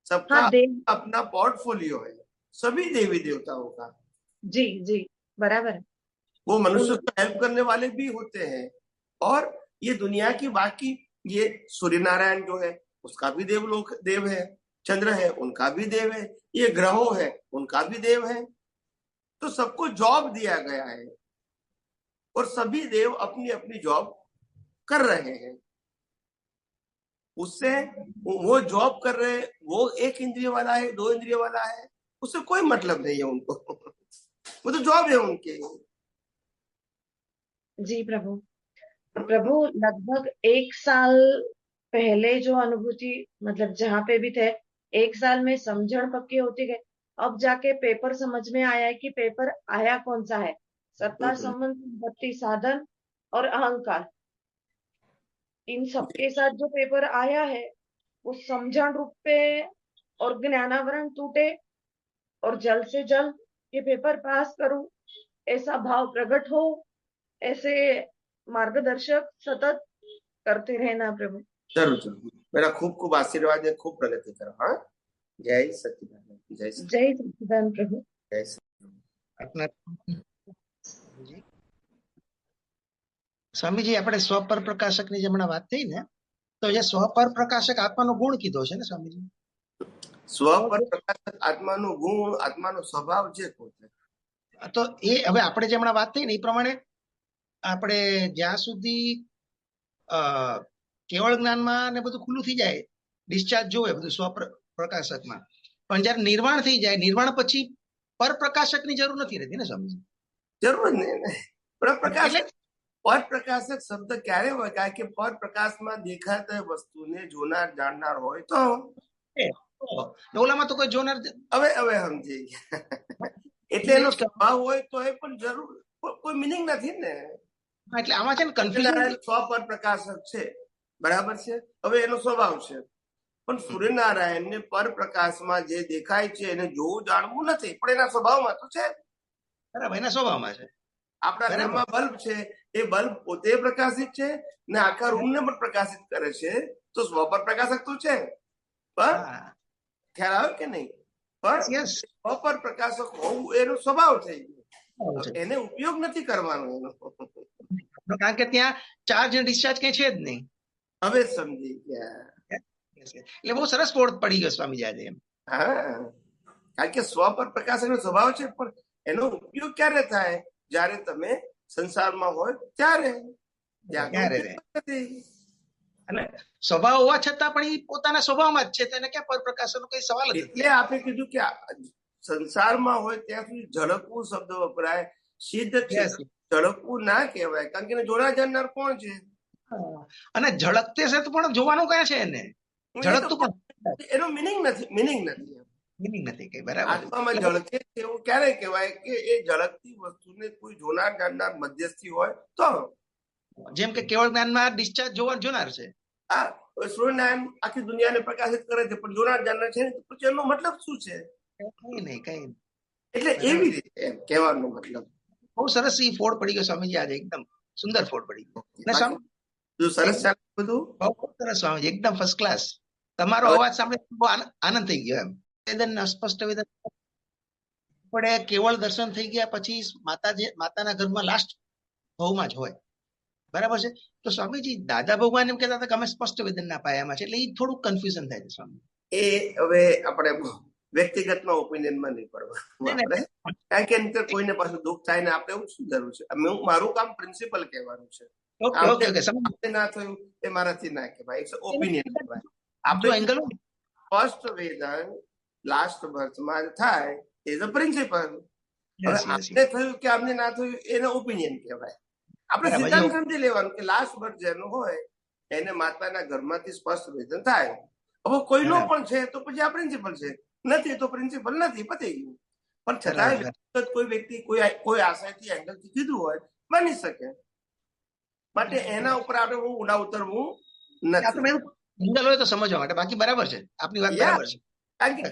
सबका अपना पोर्टफोलियो है, सभी देवी देवताओं का। जी जी बराबर। वो मनुष्य को हेल्प करने वाले भी होते हैं, और ये दुनिया की बाकी ये सूर्य नारायण जो है उसका भी देवलोक देव है, चंद्र है उनका भी देव है, ये ग्रहों है उनका भी देव है। तो सबको जॉब दिया गया है और सभी देव अपनी अपनी जॉब कर रहे हैं, उससे वो जॉब कर रहे, वो 1 इंद्रिय वाला है 2 इंद्रिय वाला है, उससे कोई मतलब नहीं है उनको वो तो जॉब है उनकी। जी प्रभु। प्रभु लगभग 1 साल पहले जो अनुभूति, मतलब जहाँ पे भी थे, 1 साल में समझण पक्की होती गई। अब जाके पेपर समझ में आया है कि पेपर आया कौन सा है, सत्ता संबंध संपत्ति साधन और अहंकार, इन सबके साथ जो पेपर आया है वो समझण रूप पे, और ज्ञानावरण टूटे और जल्द से जल्द ये पेपर पास करूं, ऐसा भाव प्रकट हो, ऐसे मार्गदर्शक सतत करते रहना प्रभु। जरूर जरूर मेरा खूब खूब आशीर्वाद है, खूब प्रगति करो। हाँ, जय सच्चिदानंद, जय सच्चिदानंद प्रभु। जय सच्चिदानंद। સ્વામીજી, આપણે સ્વપર પ્રકાશકની જે હમણાં વાત થઈ ને, તો જે સ્વપર પ્રકાશક આત્માનો ગુણ કીધો છે ને સ્વામીજી? સ્વપર પ્રકાશક આત્માનો ગુણ, આત્માનો સ્વભાવ જે કહો છે, તો એ હવે આપણે જે હમણાં વાત થઈ ને એ પ્રમાણે આપણે જ્યાં સુધી કેવળ જ્ઞાનમાં ને બધું ખુલ્લું થઈ જાય, ડિસ્ચાર્જ જોવે બધું સ્વપ્રકાશકમાં, પણ જયારે નિર્વાણ થઈ જાય, નિર્વાણ પછી પરપ્રકાશકની જરૂર નથી રહેતી ને સ્વામીજી? જરૂર નહીં. પરપ્રકાશક પરપ્રકાશક શબ્દ ક્યારે હોય? કારણ કે પરપ્રકાશમાં દેખાતા વસ્તુને જોનાર જાણનાર હોય તો. ઓલામાં તો કોઈ જોનાર. હવે સમજી ગયા. એટલે એનો સ્વભાવ હોય તો એ પણ જરૂર કોઈ મિનિંગ નથી ને. એટલે આમાં છે ને કન્ફ્યુઝન. સ્વપર પ્રકાશક છે, બરાબર છે, હવે એનો સ્વભાવ છે. પણ સૂર્યનારાયણ ને પરપ્રકાશમાં જે દેખાય છે એને જોવું જાણવું નથી, પણ એના સ્વભાવમાં તો છે. બરાબર, એના સ્વભાવમાં છે. આપણા ઘરમાં બલ્બ છે, એ બલ્બ પોતે પ્રકાશિત છે ને આખા રૂમ ને પણ પ્રકાશિત કરે છે, તો સ્વપર પ્રકાશક તો છે. પણ ખ્યાલ આવે કે નહીં? પણ સ્વપર પ્રકાશક હોવું એનો સ્વભાવ થઈ ગયો, એને ઉપયોગ નથી કરવાનો એનો, કારણ કે ત્યાં ચાર્જ અને ડિસ્ચાર્જ કઈ છે જ નહીં. હવે સમજી ગયા. એટલે બહુ સરસ પોળ પડી ગયો સ્વામીજી આજે. હા, કારણ કે સ્વપર પ્રકાશક નો સ્વભાવ છે, પણ એનો ઉપયોગ ક્યારે થાય? જયારે તમે સંસારમાં હોય ત્યારે. અને સ્વભાવ હોવા છતાં પણ એ પોતાના સ્વભાવમાં જ છે, તેને ક્યાં પરપ્રકાશનો કઈ સવાલ જ. એટલે આપણે કીધું કે સંસારમાં હોય ત્યાં સુધી ઝળકવું શબ્દ વપરાય, સિદ્ધ છે. ઝળકવું ના કહેવાય, કારણ કે જોડા જાણનાર કોણ છે? અને ઝળકતે છે તો પણ જોવાનું કયા છે એને? ઝળકતું પણ એનો મિનિંગ નથી, મિનિંગ નથી કઈ. બરાબર. આત્મામાં ઝળકે એવું ક્યારે કહેવાય કે એ ઝળકતી વસ્તુને કોઈ જોનાર જાણનાર મધ્યસ્થી હોય તો. જેમ કે કેવળ જ્ઞાનમાં ડિસ્ચાર્જ જોનાર છે. હા, સૂર્યનારાયણ આખી દુનિયાને પ્રકાશિત કરે છે, પણ જોનાર જાણનાર છે, પછી એનો મતલબ શું છે? કઈ નહીં, કઈ. એટલે એવી રીતે એમ કહેવાનો મતલબ. બહુ સરસ ઈ ફોડ પડી ગયો સ્વામીજી આજે, એકદમ સુંદર ફોડ પડી ગયો. સરસ ચાલે બધું, બહુ સરસ સ્વામીજી, એકદમ ફર્સ્ટ ક્લાસ. તમારો અવાજ સાંભળે બહુ આનંદ થઈ ગયો. એમ વેદન સ્પષ્ટ વેદન પડે, કેવળ દર્શન થઈ ગયા પછી માતાના ઘરમાં લાસ્ટ ભાવમાં જ હોય. બરાબર છે. તો સ્વામીજી દાદા ભગવાન એમ કહેતા હતા કે અમે સ્પષ્ટ વેદન ના પાયામાં છે, એટલે એ થોડુંક કન્ફ્યુઝન થાય છે સ્વામી. એ હવે આપણે વ્યક્તિગતમાં ઓપિનિયનમાં નહીં પડવા, કારણ કે અંદર કોઈને પાછું દુઃખ થાય ને આપણે એવું શું જરૂર છે? મારું કામ પ્રિન્સિપલ કહેવાનું છે. ના થયું એ મારાથી ના કહેવાય, ઓપિનિયન કહેવાય. આપણે ફર્સ્ટ વેદન લાસ્ટ બર્થમાં થાય એઝ અ પ્રિન્સિપલ. હવે થયું કે આમને ના થયું એને ઓપિનિયન કહેવાય. આપણે સિદ્ધાંત સમજી લેવાનું કે લાસ્ટ બર્થ જેનું હોય એને માતાના ઘરમાંથી સ્પષ્ટ વેદન થાય. હવે કોઈનો પણ છે તો પછી આ પ્રિન્સિપલ છે, નથી તો પ્રિન્સિપલ નથી, પતી ગયું. પણ છતાં કોઈ વ્યક્તિ કોઈ આશયથી એંગલથી કીધું હોય બની શકે, માટે એના ઉપર આપણે હું ઊંડા ઉતરવું નથી. એંગલ હોય તો સમજવા માટે, બાકી બરાબર છે આપની વાત, બરાબર છે. કારણ કે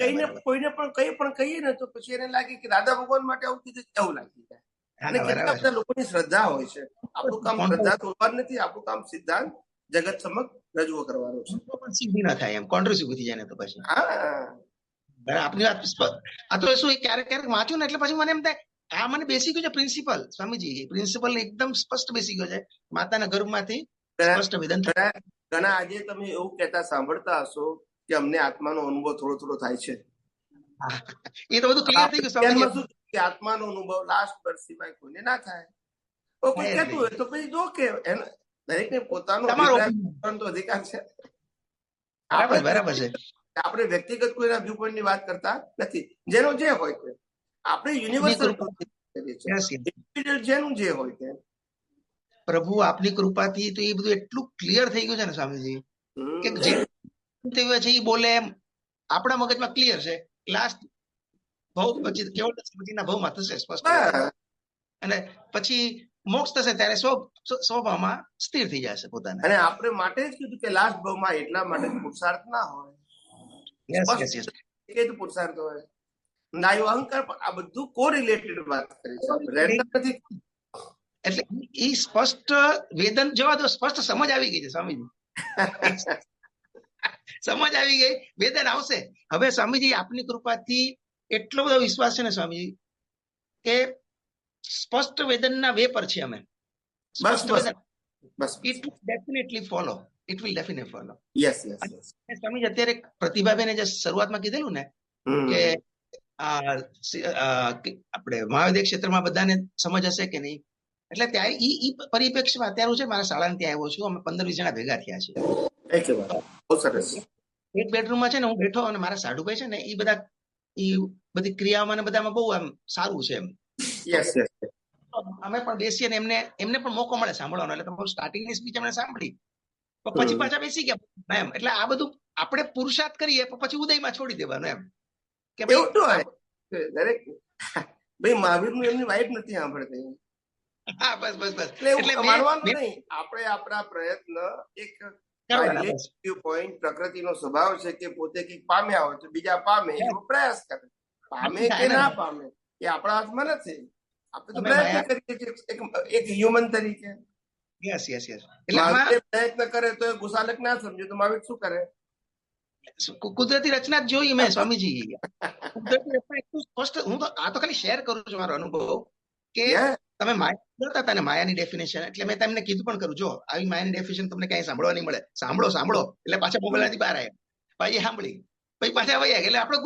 કોઈને પણ કઈ પણ કહીએ ને તો પછી એને લાગે કે દાદા ભગવાન માટે આવું કીધું, એવું લાગી જાય. અને કેટલા બધા લોકોની શ્રદ્ધા હોય છે. આપણું કામ શ્રદ્ધા તોડવાનું નથી, આપણું કામ સિદ્ધાંત જગત સમક્ષ રજૂ કરવાનું છે. સીધી ના થાય એમ, કોન્ટ્રોવર્સી ઉભી જાય ને તો પછી. હા, આપની વાત આ તો શું ક્યારેક વાંચ્યું ને એટલે પછી મને એમ થાય આ મને બેસી ગયું છે પ્રિન્સિપલ. સ્વામીજી પ્રિન્સિપલ એકદમ સ્પષ્ટ બેસી ગયો છે, માતાના ગર્ભમાંથી સ્પષ્ટ વેદન. ઘણા આજે તમે એવું કહેતા સાંભળતા હશો કે અમને આત્માનો અનુભવ થોડો થોડો થાય છે. એ તો બધું ક્લિયર થઈ ગયું કે આત્માનો અનુભવ લાસ્ટ બર્થ સિવાય કોઈને ના થાય. કોઈ કહેતું હોય તો પછી જો કે દરેકને પોતાનો અધિકાર છે. બરાબર છે. આપણે વ્યક્તિગત કોઈના વ્યૂ પોઈન્ટ ની વાત કરતા નથી, જેનો જે હોય તે. આપણે યુનિવર્સલ જેનું જે હોય તે. પ્રભુ આપની કૃપાથી તો એ બધું એટલું ક્લિયર થઈ ગયું છે ને સ્વામીજી, કે જે છે એ બોલે એમ આપણા મગજમાં ક્લિયર છે. લાસ્ટ ભાવ પછી કેવળ પછીના ભાવમાં થશે સ્પષ્ટ, અને પછી મોક્ષ થશે ત્યારે સ્વભાવમાં સ્થિર થઈ જશે પોતાના. અને આપણે માટે જ કીધું કે લાસ્ટ ભાવમાં એટલા માટે પુરુષાર્થ ના હોય, પુરુષાર્થ હોય નાયો અહંકાર, આ બધું કોરિલેટેડ વાત કરી છે. એટલે એ સ્પષ્ટ વેદન જવા દો, સ્પષ્ટ સમજ આવી ગઈ છે સ્વામીજી. સમજ આવી ગઈ, વેદન આવશે. હવે સ્વામીજી આપની કૃપાથી એટલો બધો વિશ્વાસ છે ને સ્વામીજી કે સ્પષ્ટ વેદનના વે પર છે અમે. સ્પષ્ટ વેદન it will definitely follow. It will definitely follow. Yes yes. સ્વામીજી અત્યારે પ્રતિભાબેને જે શરૂઆતમાં કીધેલું ને કે આપણે મહાવિદ્ય ક્ષેત્રમાં બધાને સમજ હશે કે નહીં, એટલે ત્યારે ઈ પરિપ્રેક્ષમાં અત્યારે છે મારા શાળાને ત્યાં આવ્યો છું. અમે 15-20 જણા ભેગા થયા છીએ. એક બેડરૂમમાં છે ને હું બેઠો અને મારા સાઢુભાઈ છે ને એ બધી ક્રિયાઓમાં ને બધામાં બહુ આમ સારું છે એમ. અમે પણ બેસીએ ને એમને પણ મોકો મળે સાંભળવાનો. એટલે તમારું સ્ટાર્ટિંગની સ્પીચ એમણે સાંભળી પછી પાછા બેસી ગયા એમ. એટલે આ બધું આપણે પુરુષાર્થ કરીએ પછી ઉદયમાં છોડી દેવાનું એમ કે દરેક ભાઈ મહાવીરનું એમની વાઈફ નથી સાંભળતી. હા બસ બસ બસ. એટલે માનવાનું નહીં, આપણે આપણા પ્રયત્ન એક પોઈન્ટ પ્રકૃતિનો સ્વભાવ છે કે પોતે કંઈક પામ્યા હોય તો બીજા પામે એવો પ્રયાસ કરે. પામે કે ના પામે એ આપણા હાથમાં નથી. આપણે તો પ્રયત્ન કરીએ છીએ એક હ્યુમન તરીકે. Yes yes yes. એટલે પ્રયત્ન કરે તો એ ગુસાલક ના સમજે તો મહાવીર શું કરે? કુદરતી રચના જ જોઈ મેં સ્વામીજી. કુદરતી રચના એટલું સ્પષ્ટ. હું તો આ તો ખાલી શેર કરું છું મારો અનુભવ કે તમે માયા બોલતા હતા ને માયાની ડેફિનેશન, એટલે મેં તમને કીધું પણ કરું, જો આવી માયાની ડેફિનેશન તમને કઈ સાંભળવા નહીં મળે. સાંભળો એટલે પાછા મોબાઈલમાંથી બહાર આવ્યા, પછી સાંભળી પછી પાછા વહ્યા. એટલે આપણે